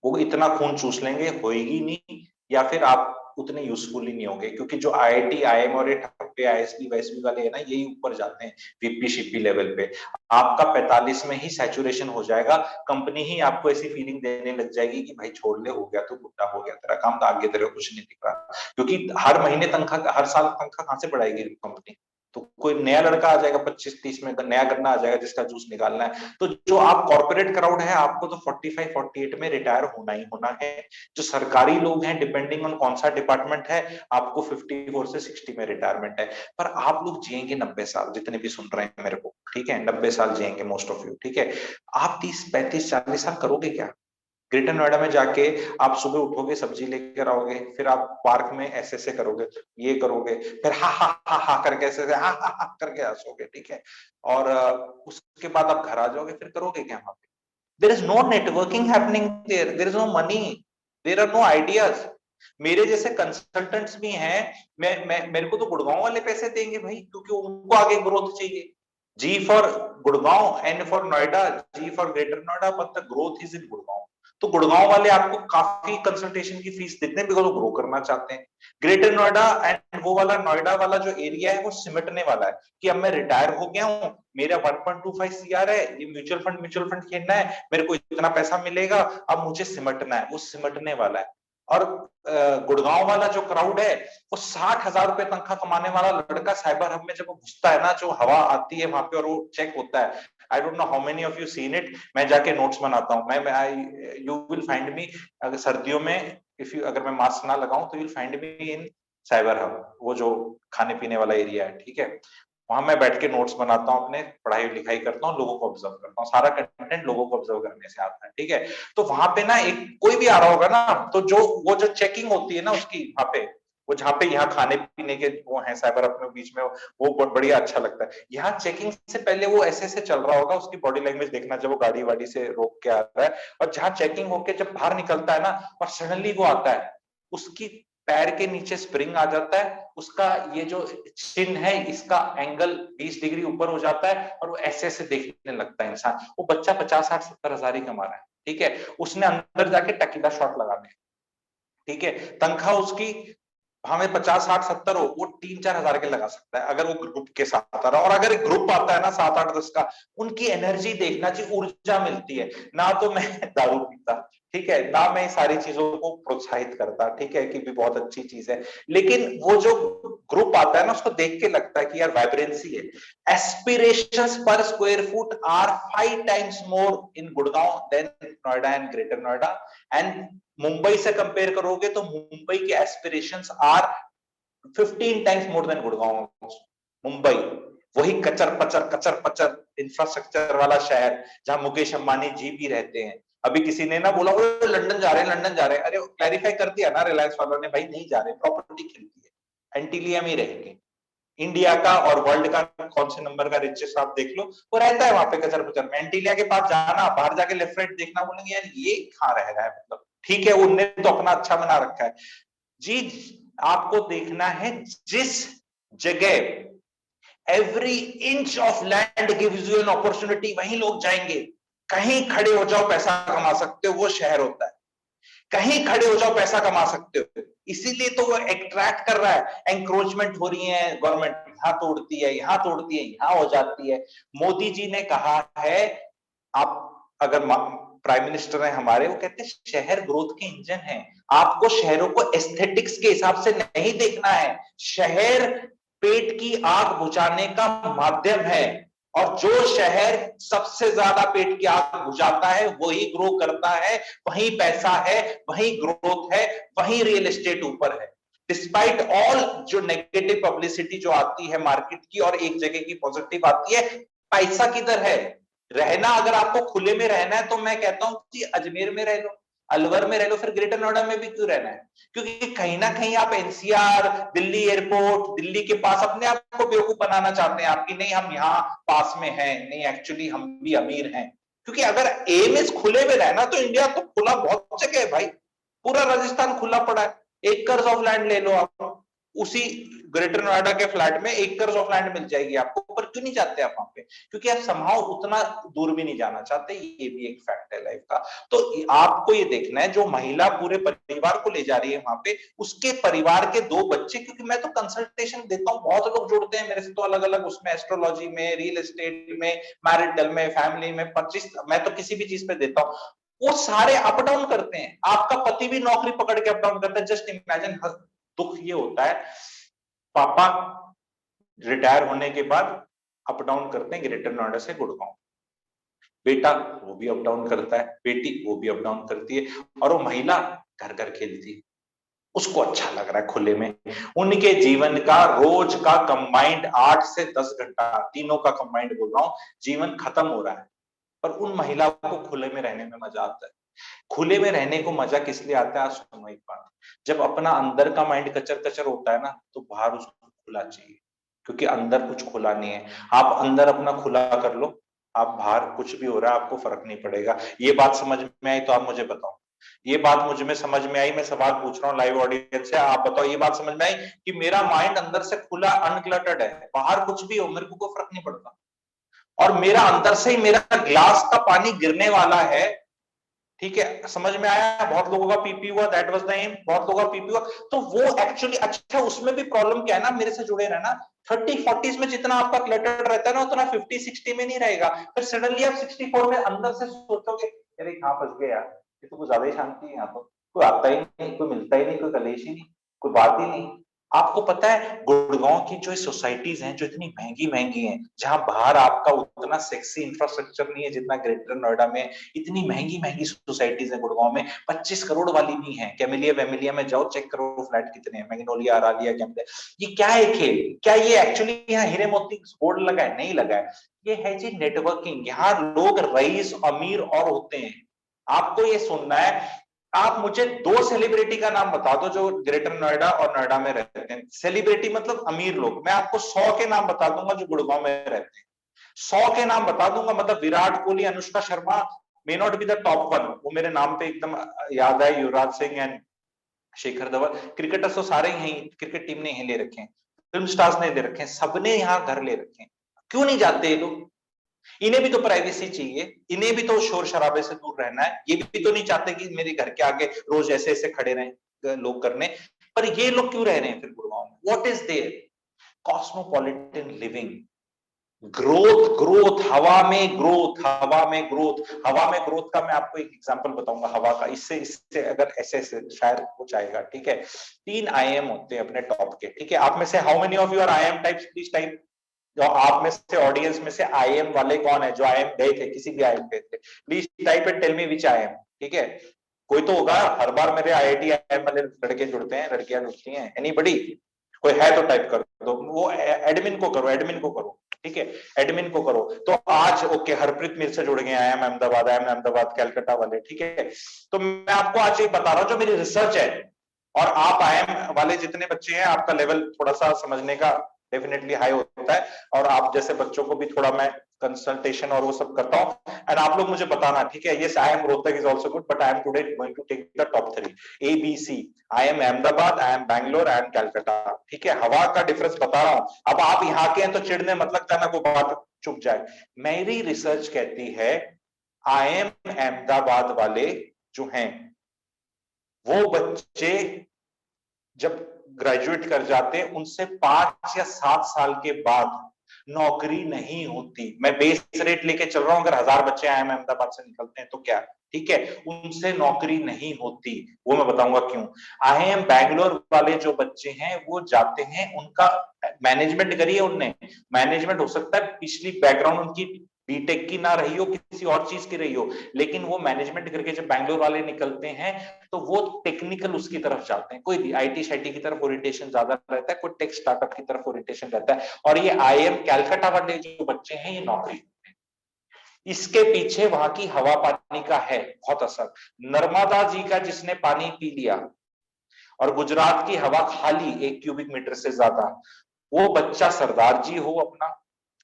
वो इतना खून चूस लेंगे, होएगी नहीं, या फिर आप उतने यूजफुल ही नहीं होंगे। क्योंकि जो IIT, IIM और ये ठप्पे ISB वाईएसबी वाले है ना, यही ऊपर जाते हैं VP शिपी लेवल पे। आपका 45 में ही सैचुरेशन हो जाएगा, कंपनी ही आपको ऐसी फीलिंग देने लग जाएगी कि भाई छोड़ ले, हो गया तो बुढ़ा हो गया, तेरा काम तो आगे तेरे को कुछ नहीं दिख रहा। क्योंकि हर महीने तनख्वाह, हर साल तनख्वाह कहां से बढ़ाएगी कंपनी। तो कोई नया लड़का आ जाएगा 25-30 में, नया गन्ना आ जाएगा जिसका जूस निकालना है। तो जो आप कॉर्पोरेट क्राउड है, आपको तो 45-48 में रिटायर होना ही होना है। जो सरकारी लोग हैं, डिपेंडिंग ऑन कौन सा डिपार्टमेंट है, आपको 54 से 60 में रिटायरमेंट है। पर आप लोग जिएंगे 90 साल, जितने भी सुन रहे हैं मेरे को, ठीक है, 90 साल जिएंगे मोस्ट ऑफ यू, ठीक है। आप 30-35-40 साल करोगे क्या? ग्रेटर नोएडा में जाके आप सुबह उठोगे, सब्जी लेकर आओगे, फिर आप पार्क में ऐसे ऐसे करोगे, ये करोगे, फिर हा करके ऐसे हा करके हंसोगे, ठीक है। और उसके बाद आप घर आ जाओगे, फिर करोगे क्या वहां पे? There is no networking happening there is no money, there are no ideas. मेरे जैसे कंसल्टेंट्स भी हैं, मैं मेरे को तो गुड़गांव वाले पैसे देंगे भाई, क्योंकि उनको आगे ग्रोथ चाहिए। G for Gurgaon, N for Noida, G for Greater Noida, but the growth is in Gurgaon. तो गुड़गांव वाले आपको काफी कंसल्टेशन की फीस देते हैं, बिकॉज वो ग्रो करना चाहते हैं। ग्रेटर नोएडा एंड वो वाला नोएडा वाला जो एरिया है, वो सिमटने वाला है कि अब मैं रिटायर हो गया हूँ, मेरा 1.25 CR है, ये म्यूचुअल फंड खेलना है, मेरे को इतना पैसा मिलेगा, अब मुझे सिमटना है, वो सिमटने वाला है। और गुड़गांव वाला जो क्राउड है, वो 60,000 रुपए तनख्वाह कमाने वाला लड़का साइबर हब में जब वो घुसता है ना, जो हवा आती है वहां पे और वो चेक होता है। I don't know how many of you seen it. मैं जाके नोट्स बनाता हूँ, मैं आई यू विल फाइंड मी, अगर सर्दियों में, इफ यू, अगर मैं मास्क ना लगाऊं तो you will find me in cyber hub, वो जो खाने पीने वाला एरिया है, ठीक है। वहां मैं बैठ के नोट्स बनाता हूँ, अपने पढ़ाई लिखाई करता हूँ, लोगों को ऑब्जर्व करता हूँ, सारा कंटेंट लोगों को ऑब्जर्व करने से आता है, ठीक है। तो वहां पे ना एक कोई भी आ रहा होगा ना, तो जो वो जो चेकिंग होती है ना उसकी वहां पे, वो जहाँ पे यहाँ खाने पीने के वो हैं साइबर अपने बीच में, वो बहुत बढ़िया अच्छा लगता है। यहाँ चेकिंग से पहले वो ऐसे ऐसे चल रहा होगा, उसकी बॉडी लैंग्वेज देखना जब वो गाड़ी वाड़ी से रोक के आ रहा है, और जहाँ चेकिंग होके जब बाहर निकलता है ना और सडनली वो आता है, उसकी पैर के नीचे स्प्रिंग आ जाता है, उसका ये जो चिन है इसका एंगल 20 डिग्री ऊपर हो जाता है, और वो ऐसे ऐसे देखने लगता है इंसान। वो बच्चा 50-60-70 हजार ही कमा रहा है, ठीक है, उसने अंदर जाके टकीला शॉट लगाने, ठीक है, तनख्वाह उसकी हमें 50-60-70 हो, वो 3-4 हजार के लगा सकता है अगर वो ग्रुप के साथ आ रहा है। और अगर एक ग्रुप आता है ना 7-8-10 का, उनकी एनर्जी देखना चाहिए, ऊर्जा मिलती है ना। तो मैं दारू पीता, ठीक है, ना मैं सारी चीजों को प्रोत्साहित करता, ठीक है, कि भी बहुत अच्छी चीज है, लेकिन वो जो ग्रुप आता है ना उसको देख के लगता है कि यार वाइब्रेंसी है। Aspirations per square foot are 5 times more in Gurgaon than Noida and greater Noida, and Mumbai से कंपेयर करोगे तो मुंबई के aspirations are 15 times more than Gurgaon. Mumbai वही कचर पचर इंफ्रास्ट्रक्चर वाला शहर जहां मुकेश अंबानी जी भी रहते हैं। अभी किसी ने ना बोला वो लंदन जा रहे हैं, लंदन जा रहे हैं, अरे क्लैरिफाई कर दिया ना रिलायंस वालों ने, भाई नहीं जा रहे, प्रॉपर्टी खरीदी है, एंटीलिया में रहेंगे। इंडिया का और वर्ल्ड का कौन से नंबर का रिचेस्ट आप देख लो, वो रहता है वहां पे कचर पचर में। एंटीलिया के पास जाना, बाहर जाके लेफ्ट राइट देखना, बोलेंगे यार ये कहां रह रहा है, मतलब ठीक है उनने तो अपना अच्छा बना रखा है जी। आपको देखना है जिस जगह every inch of land gives you an opportunity, वहीं लोग जाएंगे। कहीं खड़े हो जाओ पैसा कमा सकते हो, वो शहर होता है। कहीं खड़े हो जाओ पैसा कमा सकते हो, इसीलिए तो वो अट्रैक्ट कर रहा है। एंक्रोचमेंट हो रही है, गवर्नमेंट यहां तोड़ती है, यहां तोड़ती है, यहां हो जाती है। मोदी जी ने कहा है, आप अगर प्राइम मिनिस्टर है हमारे, वो कहते हैं शहर ग्रोथ के इंजन है। आपको शहरों को एस्थेटिक्स के हिसाब से नहीं देखना है, शहर पेट की आग बुझाने का माध्यम है। और जो शहर सबसे ज्यादा पेट की आग बुझाता है वही ग्रो करता है, वही पैसा है, वही ग्रोथ है, वही रियल एस्टेट ऊपर है। डिस्पाइट ऑल जो नेगेटिव पब्लिसिटी जो आती है मार्केट की, और एक जगह की पॉजिटिव आती है, पैसा किधर है। रहना अगर आपको खुले में रहना है तो मैं कहता हूं कि अजमेर में रह लो, अलवर में रह लो, फिर ग्रेटर नोएडा में भी क्यों रहना है। क्योंकि कहीं ना कहीं आप एनसीआर, दिल्ली एयरपोर्ट, दिल्ली के पास अपने आप को बेवकूफ बनाना चाहते हैं आपकी, नहीं हम यहाँ पास में हैं, नहीं एक्चुअली हम भी अमीर हैं। क्योंकि अगर एम इज खुले में रहना तो इंडिया तो खुला बहुत जगह है भाई, पूरा राजस्थान खुला पड़ा है। एकर्स ऑफ लैंड ले लो आप, उसी ग्रेटर नोएडा के फ्लैट में एकर्स ऑफ लैंड मिल जाएगी आपको, पर क्यों नहीं जाते आप वहां पे, क्योंकि आप समहाउ उतना दूर भी नहीं जाना चाहते। ये भी एक फैक्ट है लाइफ का। तो आपको ये देखना है, जो महिला पूरे परिवार को ले जा रही है वहां पे, उसके परिवार के 2 बच्चे, क्योंकि मैं तो कंसल्टेशन देता हूँ, बहुत लोग जुड़ते हैं मेरे से तो अलग अलग उसमें, एस्ट्रोलॉजी में, रियल एस्टेट में, मैरिटल में, फैमिली में, 25 मैं तो किसी भी चीज पे देता हूँ। वो सारे अप डाउन करते हैं, आपका पति भी नौकरी पकड़ के अप डाउन करता है। जस्ट इमेजिन, दुख ये होता है, पापा रिटायर होने के बाद अप डाउन करते हैं ग्रेटर नोएडा से गुड़गांव, बेटा वो भी अप डाउन करता है, बेटी वो भी अप डाउन करती है, और वो महिला घर घर खेलती है, उसको अच्छा लग रहा है खुले में। उनके जीवन का रोज का कंबाइंड 8 से 10 घंटा, तीनों का कंबाइंड बोल रहा हूं, जीवन खत्म हो रहा है। पर उन महिलाओं को खुले में रहने में मजा आता है। खुले में रहने को मजा किस लिए आता है, आज सुनो एक बात। जब अपना अंदर का माइंड कचर कचर होता है ना, तो बाहर उसको खुला चाहिए, क्योंकि अंदर कुछ खुला नहीं है। आप अंदर अपना खुला कर लो, आप बाहर कुछ भी हो रहा है आपको फर्क नहीं पड़ेगा। ये बात समझ में आई तो आप मुझे बताओ। ये बात मुझ में समझ में आई, मैं सवाल पूछ रहा हूँ लाइव ऑडियंस से, आप बताओ ये बात समझ में आई कि मेरा माइंड अंदर से खुला अनक्लटर्ड है, बाहर कुछ भी हो मेरे को कोई फर्क नहीं पड़ता, और मेरा अंदर से ही मेरा ग्लास का पानी गिरने वाला है। ठीक है, समझ में आया। बहुत लोगों का पीपी हुआ, दैट वाज द एम, बहुत लोगों का पीपी हुआ। तो वो एक्चुअली अच्छा, उसमें भी प्रॉब्लम क्या है ना, मेरे से जुड़े रहना, 30-40 में जितना आपका क्लटर रहता है ना, उतना 50-60 में नहीं रहेगा। फिर सडनली आप 64 में अंदर से सोचोगे अरे कहां फंस गए यार, ये तो कुछ ज्यादा ही शांति है, यहाँ तो कोई आता ही नहीं, कोई मिलता ही नहीं, कोई कलेश ही नहीं, कोई बात ही नहीं। आपको पता है गुड़गांव की जो सोसाइटीज हैं, जो इतनी महंगी महंगी हैं, जहां बाहर आपका उतना सेक्सी इंफ्रास्ट्रक्चर नहीं है जितना ग्रेटर नोएडा में, इतनी महंगी महंगी सोसाइटीज है गुड़गांव में, 25 करोड़ वाली भी है। कैमिलिया वेमिलिया में जाओ, चेक करो फ्लैट कितने हैं, मैग्नोलिया, अरालिया, कैमिलिया। ये क्या है खेल, क्या ये एक्चुअली यहाँ हीरे मोती बोर्ड लगा है? नहीं लगा है। ये है जी नेटवर्किंग। यहाँ लोग रईस, अमीर और होते हैं। आपको ये सुनना है, आप मुझे 2 सेलिब्रिटी का नाम बता दो जो ग्रेटर नोएडा और नोएडा में रहते हैं। सेलिब्रिटी मतलब अमीर लोग। मैं आपको 100 के नाम बता दूंगा जो गुड़गांव में रहते हैं, 100 के नाम बता दूंगा। मतलब Virat Kohli, Anushka Sharma may not be the top one, वो मेरे नाम पे एकदम याद है, युवराज सिंह एंड शेखर धवन। क्रिकेटर्स तो सारे ही क्रिकेट टीम ने यहीं ले रखे हैं, फिल्म स्टार्स ने ले रखे हैं, सबने यहाँ घर ले रखे हैं। क्यों नहीं जाते ये लोग? इन्हें भी तो प्राइवेसी चाहिए, इन्हें भी तो शोर शराबे से दूर रहना है। ये भी तो नहीं चाहते कि मेरे घर के आगे रोज ऐसे ऐसे खड़े रहें लोग करने। पर ये लोग क्यों रह रहे हैं फिर गुड़गांव में? What is there? Cosmopolitan living, growth growth, हवा में ग्रोथ, हवा में ग्रोथ। हवा में ग्रोथ का मैं आपको एक एग्जांपल बताऊंगा हवा का। इससे इससे अगर ऐसे शायद हो जाएगा, ठीक है। 3 IIM होते हैं अपने टॉप के, ठीक है। आप में से how many of you are IIM types? Please type. जो आप में से ऑडियंस में से IIM वाले कौन है जो IIM गए थे, किसी भी IIM गए थे? Please type and tell me which IIM, ठीक है। कोई तो होगा, हर बार मेरे IIT IIM वाले लड़के जुड़ते हैं, लड़कियां जुड़ती हैं। एनीबडी? कोई है तो टाइप कर दो। वो एडमिन को करो, एडमिन को करो, ठीक है, एडमिन को करो। तो आज ओके, हरप्रीत मेरे से जुड़ गए, IIM अहमदाबाद, IIM अहमदाबाद कैलकाटा वाले, ठीक है। तो मैं आपको आज ये बता रहा हूं जो मेरी रिसर्च है, और आप IIM वाले जितने बच्चे हैं, आपका लेवल थोड़ा सा समझने का डेफिनेटली हाई होता है, और आप जैसे बच्चों को भी थोड़ा मैं कंसल्टेशन और वो सब करता हूं। एंड आप लोग मुझे बताना, ठीक है। Yes, IIM Rohtak is also good, but I am today going to take the top 3 ABC। IIM Ahmedabad, IIM Bangalore, IIM Calcutta, ठीक है। हवा का डिफरेंस बता रहा हूं। अब आप यहाँ के हैं तो चिढ़ने मतलब जाना, कोई बात चुप जाए। मेरी रिसर्च कहती है IIM अहमदाबाद वाले जो हैं, वो बच्चे जब ग्रेजुएट कर जाते हैं, उनसे 5 या 7 साल के बाद नौकरी नहीं होती। मैं बेस रेट लेके चल रहा हूं, अगर 1000 बच्चे IIM अहमदाबाद से निकलते हैं तो क्या, ठीक है, उनसे नौकरी नहीं होती। वो मैं बताऊंगा क्यों। IIM बैंगलोर वाले जो बच्चे हैं वो जाते हैं, उनका मैनेजमेंट करी है उनने, मैनेजमेंट हो सकता है पिछली बैकग्राउंड उनकी बीटेक की ना रही हो, किसी और चीज की रही हो, लेकिन वो मैनेजमेंट करके जब बैंगलोर वाले निकलते हैं तो वो टेक्निकल उसकी तरफ जाते हैं। कोई IT शाइटी की तरफ ओरिएंटेशन ज्यादा रहता है, कोई टेक स्टार्टअप की तरफ ओरिएंटेशन रहता है। और ये IIM कैलकाटा वाले जो बच्चे हैं ये नौकरी, इसके पीछे वहां की हवा पानी का है बहुत असर। नर्मदा जी का जिसने पानी पी लिया और गुजरात की हवा खा ली 1 क्यूबिक मीटर से ज्यादा, वो बच्चा सरदार जी हो अपना,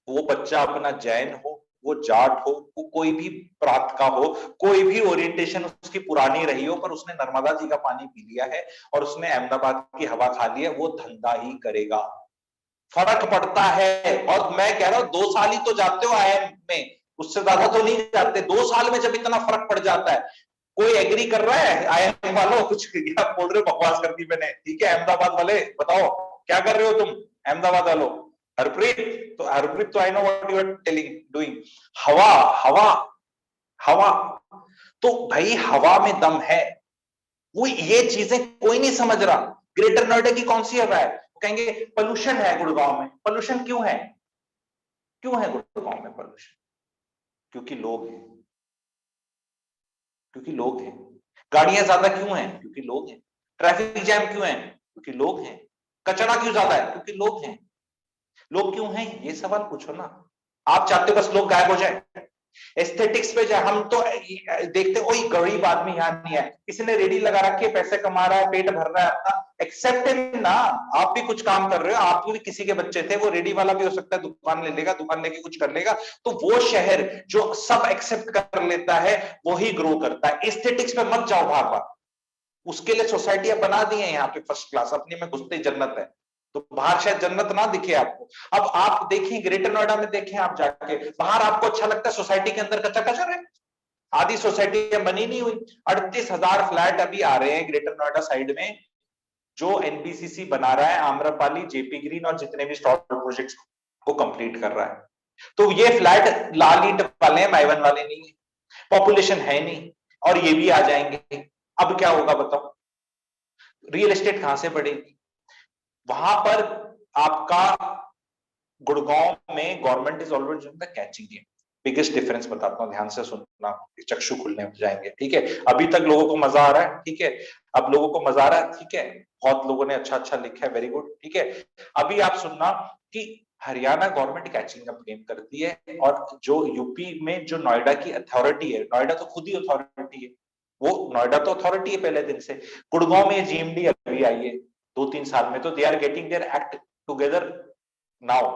वो बच्चा अपना जैन हो, वो जाट हो, वो कोई भी प्रांत का हो, कोई भी ओरिएंटेशन उसकी पुरानी रही हो, पर उसने नर्मदा जी का पानी पी लिया है और उसने अहमदाबाद की हवा खा ली है, वो धंधा ही करेगा। फर्क पड़ता है। और मैं कह रहा हूं 2 साल ही तो जाते हो IIM में, उससे ज्यादा तो नहीं जाते। 2 साल में जब इतना फर्क पड़ जाता है, कोई एग्री कर रहा है IIM वालों? कुछ क्या बोल रहे हो? बकवास कर दी मैंने, ठीक है। अहमदाबाद वाले बताओ क्या कर रहे हो तुम, अहमदाबाद वालों? हरप्रीत, तो हरप्रीत तो I know what you are telling doing. हवा, हवा, हवा। तो भाई हवा में दम है। वो ये चीजें कोई नहीं समझ रहा। ग्रेटर नोएडा की कौन सी हवा है? कहेंगे पोल्यूशन है गुड़गांव में। पोल्यूशन क्यों है? क्यों है गुड़गांव में पोल्यूशन? क्योंकि लोग हैं, क्योंकि लोग हैं। गाड़ियां ज्यादा क्यों हैं? क्योंकि लोग हैं। ट्रैफिक जैम क्यों है? क्योंकि लोग हैं। कचरा क्यों ज्यादा है? क्योंकि लोग हैं। लोग क्यों हैं? ये सवाल पूछो ना। आप चाहते हो बस लोग गायब हो जाए? एस्थेटिक्स पे जाए, हम तो देखते ओए गरीब आदमी यहाँ नहीं है, किसी ने रेडी लगा रखी है, पैसे कमा रहा है, पेट भर रहा है अपना, एक्सेप्ट ना। आप भी कुछ काम कर रहे हो, आप भी किसी के बच्चे थे, वो रेडी वाला भी हो सकता है, दुकान ले लेगा, दुकान लेके कुछ कर लेगा। तो वो शहर जो सब एक्सेप्ट कर लेता है वही ग्रो करता है। एस्थेटिक्स पे मत जाओ भाग भाग। उसके लिए सोसाइटियां बना दी है यहाँ पे फर्स्ट क्लास, अपनी में घुसते ही जन्नत है। तो बाहर शायद जन्नत ना दिखे आपको। अब आप देखें ग्रेटर नोएडा में, देखें आप जाके बाहर, आपको अच्छा लगता है सोसाइटी के अंदर कच्चा कचर है? आधी सोसाइटी बनी नहीं हुई। 38,000 फ्लैट अभी आ रहे हैं ग्रेटर नोएडा साइड में, जो NBCC बना रहा है, आम्रपाली, जेपी ग्रीन और जितने भी स्टॉल प्रोजेक्ट्स को कंप्लीट कर रहा है। तो ये फ्लैट लाल ईंट वाले हैं, माइवन वाले नहीं है। पॉपुलेशन है नहीं, और ये भी आ जाएंगे। अब क्या होगा बताओ? रियल एस्टेट कहां से बढ़ेगी? वहां पर आपका गुड़गांव में government is always in the catching game. Biggest difference बताता हूं, ध्यान से सुनना, चक्षु खुलने जाएंगे, ठीक है। अभी तक लोगों को मजा आ रहा है, ठीक है। अब लोगों को मजा आ रहा है, ठीक है। बहुत लोगों ने अच्छा अच्छा लिखा है, वेरी गुड, ठीक है। अभी आप सुनना कि Haryana government catching up game करती है, और जो यूपी में जो नोएडा की अथॉरिटी है, नोएडा तो खुद ही अथॉरिटी है, वो नोएडा तो अथॉरिटी है पहले दिन से। गुड़गांव में जीएमडी अभी आई है 2-3 साल में, तो they are getting their act together now,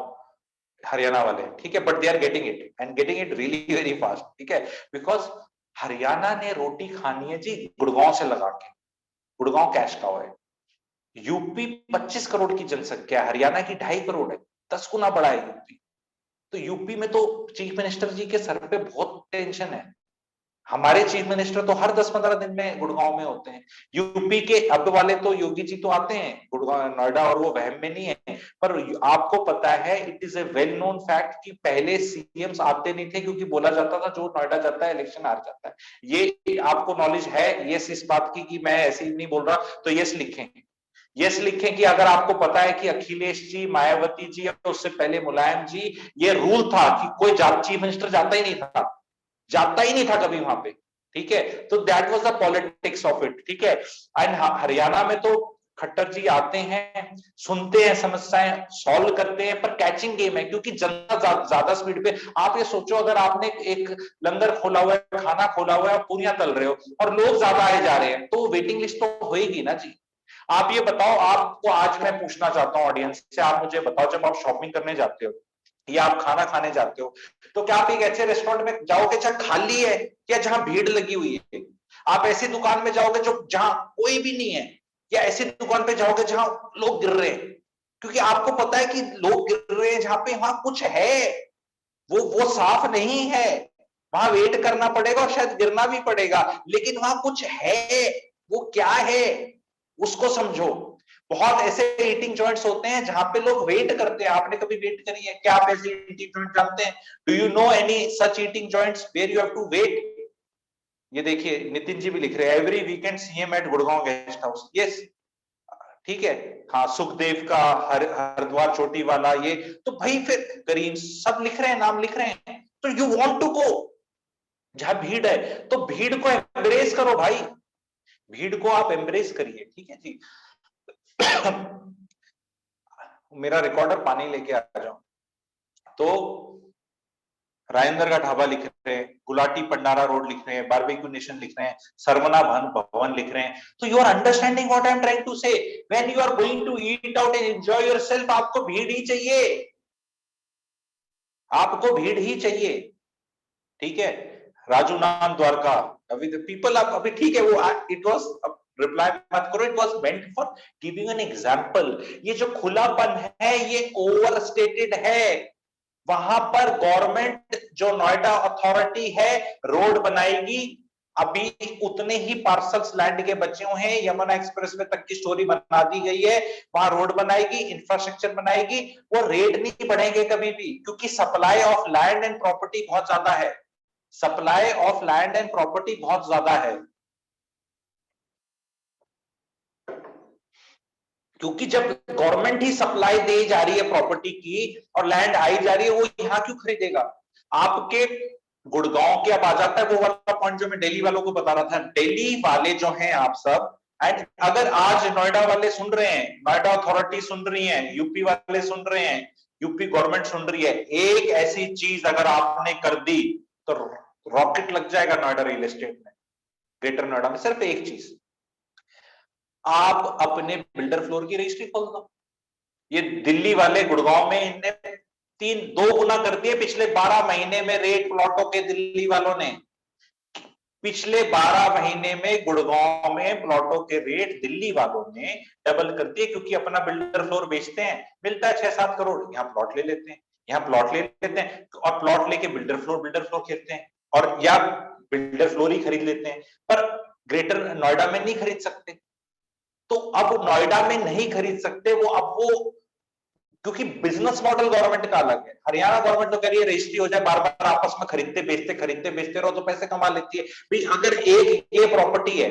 Haryana वाले, ठीक है, but they are getting it and getting it really very fast, ठीक है, बिकॉज हरियाणा ने रोटी खानी है जी गुड़गांव से लगा के, गुड़गांव कैश काउ है। यूपी 25 करोड़ की जनसंख्या, हरियाणा की 2.5 करोड़ है, 10 गुना बड़ा है यूपी। तो यूपी में तो चीफ मिनिस्टर जी के सर पे बहुत टेंशन है। हमारे चीफ मिनिस्टर तो हर 10-15 दिन में गुड़गांव में होते हैं। यूपी के अब वाले तो योगी जी तो आते हैं गुड़गांव नोएडा, और वो वहम में नहीं है, पर आपको पता है it is a well known fact कि पहले सीएम्स आते नहीं थे, क्योंकि बोला जाता था जो नोएडा जाता है इलेक्शन हार जाता है। ये आपको नॉलेज है यस इस बात की कि मैं ऐसे ही नहीं बोल रहा, तो यस लिखें, यस लिखें कि अगर आपको पता है कि अखिलेश जी, मायावती जी और उससे पहले मुलायम जी, ये रूल था कि कोई चीफ मिनिस्टर जाता ही नहीं था, जाता ही नहीं था कभी वहां पे, ठीक है, तो that was the politics of it, ठीक है। एंड हरियाणा में तो खट्टर जी आते हैं, सुनते हैं, समस्याएं सॉल्व करते हैं, पर कैचिंग गेम है क्योंकि जनता ज्यादा स्पीड पे। आप ये सोचो अगर आपने एक लंगर खोला हुआ है, खाना खोला हुआ है, पूरियां तल रहे हो और लोग ज्यादा आए जा रहे हैं, तो वेटिंग लिस्ट तो होएगी ना जी। आप ये बताओ, आपको आज मैं पूछना चाहता हूँ ऑडियंस से, आप मुझे बताओ जब आप शॉपिंग करने जाते हो या आप खाना खाने जाते हो, तो क्या आप एक ऐसे रेस्टोरेंट में जाओगे जहां खाली है या जहां भीड़ लगी हुई है? आप ऐसी दुकान में जाओगे जो जहां कोई भी नहीं है, या ऐसी दुकान पे जाओगे जहां लोग गिर रहे हैं? क्योंकि आपको पता है कि लोग गिर रहे हैं जहां पे, वहां कुछ है, वो साफ नहीं है, वहां वेट करना पड़ेगा और शायद गिरना भी पड़ेगा, लेकिन वहां कुछ है, वो क्या है उसको समझो। बहुत ऐसे ईटिंग जॉइंट्स होते हैं जहां पे लोग वेट करते हैं। आपने कभी वेट करी है क्या? आप ऐसे ईटिंग जॉइंट जानते हैं? Do you know any such eating joints where you have to wait? ये देखिए नितिन जी भी लिख रहे हैं, every weekend CM at Gurgaon guest house, yes, ठीक है। हाँ, सुखदेव का हरिद्वार चोटी वाला, ये तो भाई फिर करीम सब लिख रहे हैं, नाम लिख रहे हैं, तो यू वांट टू गो जहां भीड़ है, तो भीड़ को एम्ब्रेस करो भाई, भीड़ को आप एम्ब्रेस करिए, ठीक है जी। मेरा रिकॉर्डर पानी लेके आ जाओ। तो राजेंद्र का ढाबा लिख रहे हैं, गुलाटी पंडारा रोड लिख रहे हैं, बारबेक्यू नेशन लिख रहे हैं, सरवना भवन लिख रहे हैं। तो you are understanding what I am trying to say, when you are going to eat out and enjoy yourself, आपको भीड़ ही चाहिए, आपको भीड़ ही चाहिए, ठीक है। राजू नाम द्वारका, अभी पीपल आप अभी ठीक है, वो इट वाज रिप्लाई मत करो, it was meant for giving an example. ये जो खुलापन है ये ओवर स्टेटेड है। वहां पर गवर्नमेंट जो नोएडा अथॉरिटी है रोड बनाएगी, अभी उतने ही पार्सल्स लैंड के बचे हुए हैं, यमुना एक्सप्रेसवे तक की स्टोरी बना दी गई है, वहां रोड बनाएगी, इंफ्रास्ट्रक्चर बनाएगी, वो रेट नहीं बढ़ेंगे कभी भी, क्योंकि supply of land and property बहुत ज्यादा है, supply of land and property बहुत ज्यादा है। क्योंकि जब गवर्नमेंट ही सप्लाई दे जा रही है प्रॉपर्टी की और लैंड आई जा रही है, वो यहां क्यों खरीदेगा? आपके गुड़गांव के अब आ जाता है वो वाला पॉइंट जो मैं दिल्ली वालों को बता रहा था। दिल्ली वाले जो हैं आप सब, एंड अगर आज नोएडा वाले सुन रहे हैं, नोएडा अथॉरिटी सुन रही है, यूपी वाले सुन रहे हैं, यूपी गवर्नमेंट सुन रही है, एक ऐसी चीज अगर आपने कर दी तो रॉकेट लग जाएगा नोएडा रियल एस्टेट में, ग्रेटर नोएडा में। सिर्फ एक चीज, आप अपने बिल्डर फ्लोर की रजिस्ट्री खोल दो। ये दिल्ली वाले गुड़गांव में इनने 2 गुना कर दिए पिछले 12 महीने में रेट प्लॉटों के, दिल्ली वालों ने पिछले 12 महीने में गुड़गांव में प्लॉटों के रेट दिल्ली वालों ने डबल कर दिए, क्योंकि अपना बिल्डर फ्लोर बेचते हैं, मिलता है 6-7 करोड़, यहाँ प्लॉट ले लेते हैं, यहाँ प्लॉट ले लेते हैं, और प्लॉट लेके बिल्डर फ्लोर खेलते हैं, और या बिल्डर फ्लोर ही खरीद लेते हैं, पर ग्रेटर नोएडा में नहीं खरीद सकते। तो अब नोएडा में नहीं खरीद सकते वो, अब वो क्योंकि बिजनेस मॉडल गवर्नमेंट का अलग है। हरियाणा गवर्नमेंट तो कह रही है रजिस्ट्री हो जाए, बार बार आपस में खरीदते बेचते रहो तो पैसे कमा लेती है भाई। अगर एक ये प्रॉपर्टी है,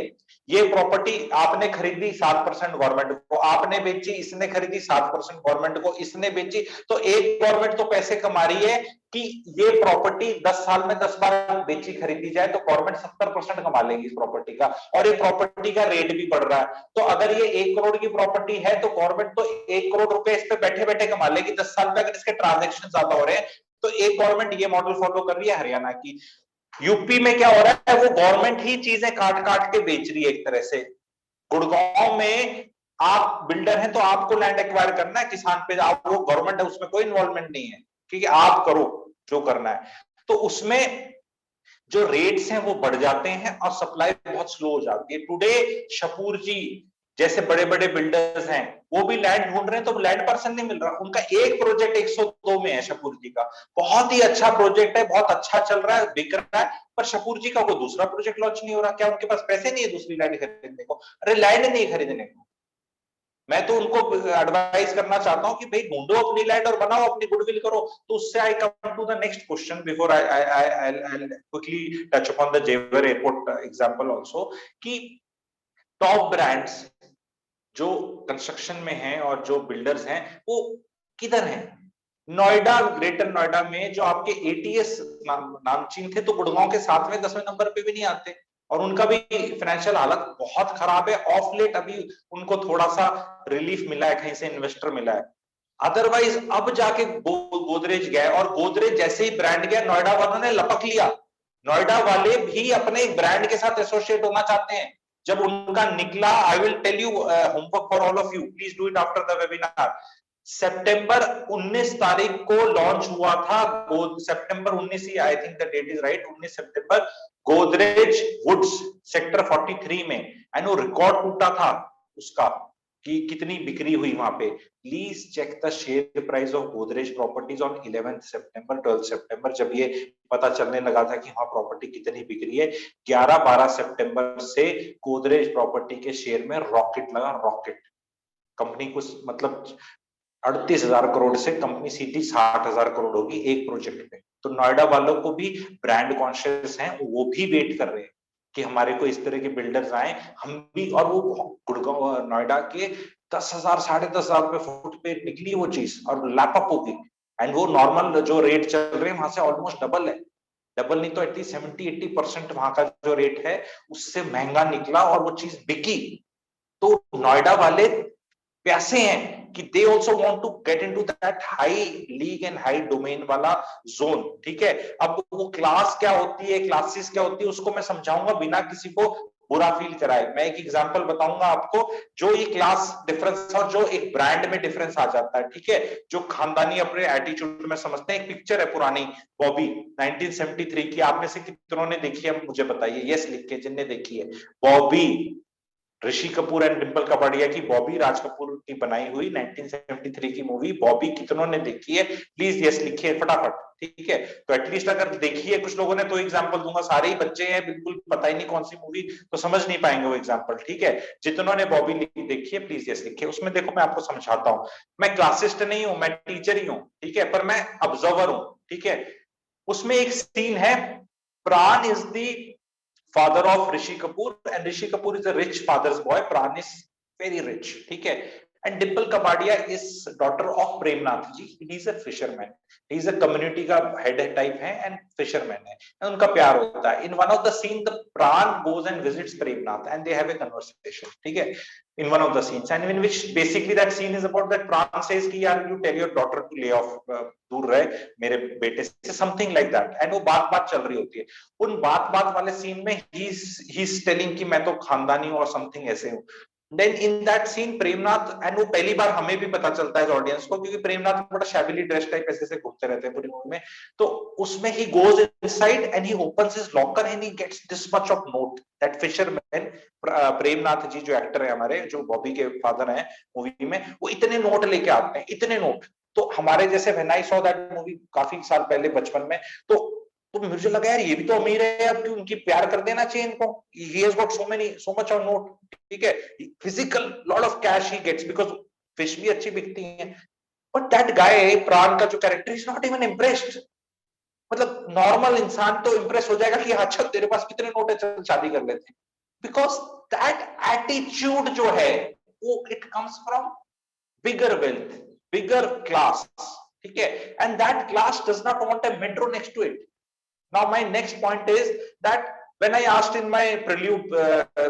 ये प्रॉपर्टी आपने खरीदी 7% गवर्नमेंट को, आपने बेची, इसने खरीदी 7% गवर्नमेंट को, इसने बेची, तो एक गवर्नमेंट तो पैसे कमा रही है कि ये प्रॉपर्टी 10 साल में 10 बार बेची खरीदी जाए तो गवर्नमेंट 70% कमा लेगी इस प्रॉपर्टी का, और ये प्रॉपर्टी का रेट भी बढ़ रहा है। तो अगर ये 1 करोड़ की प्रॉपर्टी है तो गवर्नमेंट तो 1 करोड़ रुपए इस पे बैठे बैठे कमा लेगी 10 साल में, अगर इसके ट्रांजेक्शन ज्यादा हो रहे हैं। तो एक गवर्नमेंट ये मॉडल फॉलो कर रही है हरियाणा की। यूपी में क्या हो रहा है, वो गवर्नमेंट ही चीजें काट काट के बेच रही है एक तरह से। गुड़गांव में आप बिल्डर हैं तो आपको लैंड एक्वायर करना है, किसान पे आप, वो गवर्नमेंट है उसमें कोई इन्वॉल्वमेंट नहीं है, ठीक है, आप करो जो करना है। तो उसमें जो रेट्स हैं वो बढ़ जाते हैं और सप्लाई बहुत स्लो हो जाती है। टुडे शपूर जी जैसे बड़े बड़े बिल्डर्स हैं, वो भी लैंड ढूंढ रहे हैं, तो लैंड पर्सन नहीं मिल रहा। उनका एक प्रोजेक्ट 102 में है शपूर जी का, बहुत ही अच्छा प्रोजेक्ट है, बहुत अच्छा चल रहा है, बिक रहा है, पर शपूर जी का कोई दूसरा प्रोजेक्ट लॉन्च नहीं हो रहा। क्या उनके पास पैसे नहीं है दूसरी लैंड खरीदने को? अरे लैंड नहीं खरीदने को। मैं तो उनको एडवाइस करना चाहता हूं कि भाई ढूंढो अपनी लैंड और बनाओ, अपनी गुडविल करो। तो उससे I come to the next question before I quickly touch upon the Jewar airport example also, कि टॉप ब्रांड्स जो कंस्ट्रक्शन में हैं और जो बिल्डर्स हैं वो किधर हैं? नोएडा, ग्रेटर नोएडा में जो आपके एटीएस नामचीन थे, तो गुड़गांव के 7वें 10वें नंबर पे भी नहीं आते, और उनका भी फाइनेंशियल हालत बहुत खराब है। ऑफ लेट अभी उनको थोड़ा सा रिलीफ मिला है, कहीं से इन्वेस्टर मिला है, अदरवाइज अब जाके गोदरेज गए, और गोदरेज जैसे ही ब्रांड गया, नोएडा वालों ने लपक लिया। नोएडा वाले भी अपने एक ब्रांड के साथ एसोसिएट होना चाहते हैं। जब उनका निकला, I will tell you, homework for all of you, please do it after the webinar. सितंबर 19 तारीख को लॉन्च हुआ था, सितंबर 19 ही, I think the date is right, 19 सितंबर, गोदरेज वुड्स सेक्टर 43 में, एंड वो रिकॉर्ड टूटा था उसका कि कितनी बिक्री हुई वहां पे। Please check the share price of Godrej properties on 11 सितंबर 12 सितंबर, जब ये पता चलने लगा था कि हाँ प्रॉपर्टी कितनी बिक्री है। 11-12 सितंबर से गोदरेज प्रॉपर्टी के शेयर में रॉकेट लगा, रॉकेट। कंपनी को मतलब 38,000 करोड़ से कंपनी सीधी 60,000 करोड़ होगी एक प्रोजेक्ट पे। तो नोएडा वालों को भी ब्रांड कॉन्शियस हैं, वो भी वेट कर रहे हैं कि हमारे को इस तरह के बिल्डर्स आए, हम भी। और वो गुड़गांव नोएडा के 10,000 10,500 रुपए फुट पे निकली वो चीज और लैपअप होगी। एंड वो नॉर्मल जो रेट चल रहे हैं वहां से ऑलमोस्ट डबल है, डबल नहीं तो एटलीस्ट 70-80% वहां का जो रेट है उससे महंगा निकला, और वो चीज बिकी। तो नोएडा वाले प्यासे हैं कि they also want to get into that high league and high domain वाला जोन, ठीक है। अब वो क्लास क्या होती है, क्लासेस क्या होती है, उसको मैं समझाऊंगा बिना किसी को बुरा फील कराए। मैं एक एग्जांपल बताऊंगा आपको, जो ये क्लास डिफरेंस और जो एक ब्रांड में डिफरेंस आ जाता है, ठीक है, जो खानदानी अपने एटीट्यूड में समझते हैं। एक पिक्चर है पुरानी, बॉबी, 1973 की, आप में से कितनों ने देखी है मुझे बताइए, यस लिख के जिनने देखी है। बॉबी, ऋषि कपूर एंड डिंपल कपाड़िया की बॉबी, राज कपूर की बनाई हुई 1973 की मूवी बॉबी, कितनों ने देखी है? प्लीज यस लिखिए फटाफट, ठीक है। तो एटलीस्ट अगर देखी है कुछ लोगों ने तो एग्जांपल दूंगा, सारे ही बच्चे हैं, बिल्कुल पता ही नहीं कौन सी मूवी, तो समझ नहीं पाएंगे वो एग्जांपल, ठीक है। जितनों ने बॉबी देखी है प्लीज यस लिखिए। उसमें देखो मैं आपको समझाता हूँ, मैं क्लासिस्ट नहीं हूँ, मैं टीचर ही हूँ, ठीक है, पर मैं ऑब्जर्वर हूँ, ठीक है। उसमें एक सीन है, प्राण is the father of Rishi Kapoor, and Rishi Kapoor is a rich father's boy. Pran is very rich, ठीक है। And Dimple Kapadia is daughter of Premnath ji. He is a fisherman. He is a community का head type है and fisherman है। And उनका प्यार होता है। In one of the scene, the Pran goes and visits Premnath and they have a conversation, ठीक है। In one of the scenes, and in which basically that scene is about that Pran says कि यार you tell your daughter to lay off, दूर रहे मेरे बेटे से, something like that, and वो बात चल रही होती है। उन बात वाले सीन में he's telling कि मैं तो खानदानी हूं और समथिंग ऐसे हूं। Then in that scene Premnath, and वो पहली बार हमें भी पता चलता है ऑडियंस को, क्योंकि प्रेमनाथ बड़ा शैबिली ड्रेस टाइप ऐसे से घूमते रहते हैं पूरी मूवी में। तो उसमें he goes inside and he opens his locker and he gets this much of note that fisherman, Premnath ji जो एक्टर है हमारे, जो बॉबी के फादर हैं मूवी में, वो इतने नोट लेके आते हैं, इतने नोट। तो हमारे जैसे when I saw that movie काफी साल पहले बचपन में, तो मुझे लगा यार ये भी तो अमीर है, अब क्यों उनकी प्यार कर देना चाहिए इनको, he has got so much of note, ठीक है, physical lot of cash he gets because fish भी अच्छी बिकती है। बट दैट गाय प्राण का जो character is not even impressed. मतलब नॉर्मल इंसान तो इम्प्रेस हो जाएगा कि अच्छा तेरे पास कितने नोट है, चल शादी कर लेते हैं, बिकॉज दैट एटीट्यूड जो है वो it comes from bigger wealth, bigger class, ठीक है। And that class does not want a metro next to it. Now my next point is that when I asked in my prelude,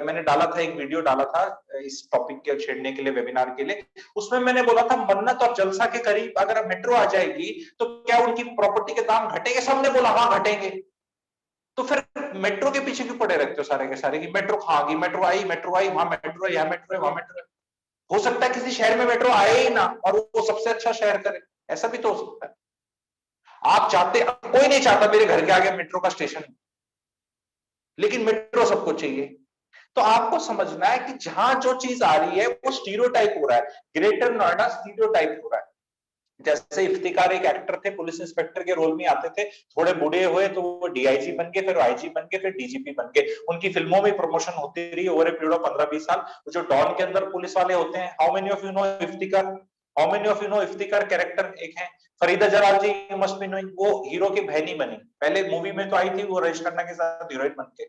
मैंने डाला था एक वीडियो डाला था इस टॉपिक के छेड़ने के लिए, वेबिनार के लिए। उसमें मैंने बोला था मन्नत और जलसा के करीब अगर मेट्रो आ जाएगी तो क्या उनकी प्रॉपर्टी के दाम घटेंगे? सबने बोला हाँ घटेंगे। तो फिर मेट्रो के पीछे क्यों पड़े रहते हो सारे के सारे, कि मेट्रो कहाँ गई, मेट्रो आई, वहां मेट्रो है, यहाँ मेट्रो है, वहां मेट्रो है। हो सकता है किसी शहर में मेट्रो आए ही ना और वो सबसे अच्छा शहर करे, ऐसा भी तो हो सकता है। आप चाहते, कोई नहीं चाहता मेरे घर के आगे मेट्रो का स्टेशन, लेकिन मेट्रो सबको चाहिए। तो आपको समझना है कि जहां जो चीज आ रही है वो स्टीरियोटाइप हो रहा है। ग्रेटर नोएडा स्टीरियोटाइप हो रहा है। जैसे इफ्तिकार एक एक्टर थे, पुलिस इंस्पेक्टर के रोल में आते थे, थोड़े बूढ़े हुए तो वो डीआईजी बन गए, फिर आईजी बन गए, फिर डीजीपी बन गए। उनकी फिल्मों में प्रमोशन होती रही ओवर ए पीरियड ऑफ 15-20 साल। जो डॉन के अंदर पुलिस वाले होते हैं, how many of you know Iftikhar, how many of you know Iftikhar character एक है फरीदा जलाल जी, यू मस्ट बी नोइंग, वो हीरो की बहन ही बनी। पहले मूवी में तो आई थी वो रईस खन्ना के साथ हीरोइन बन के,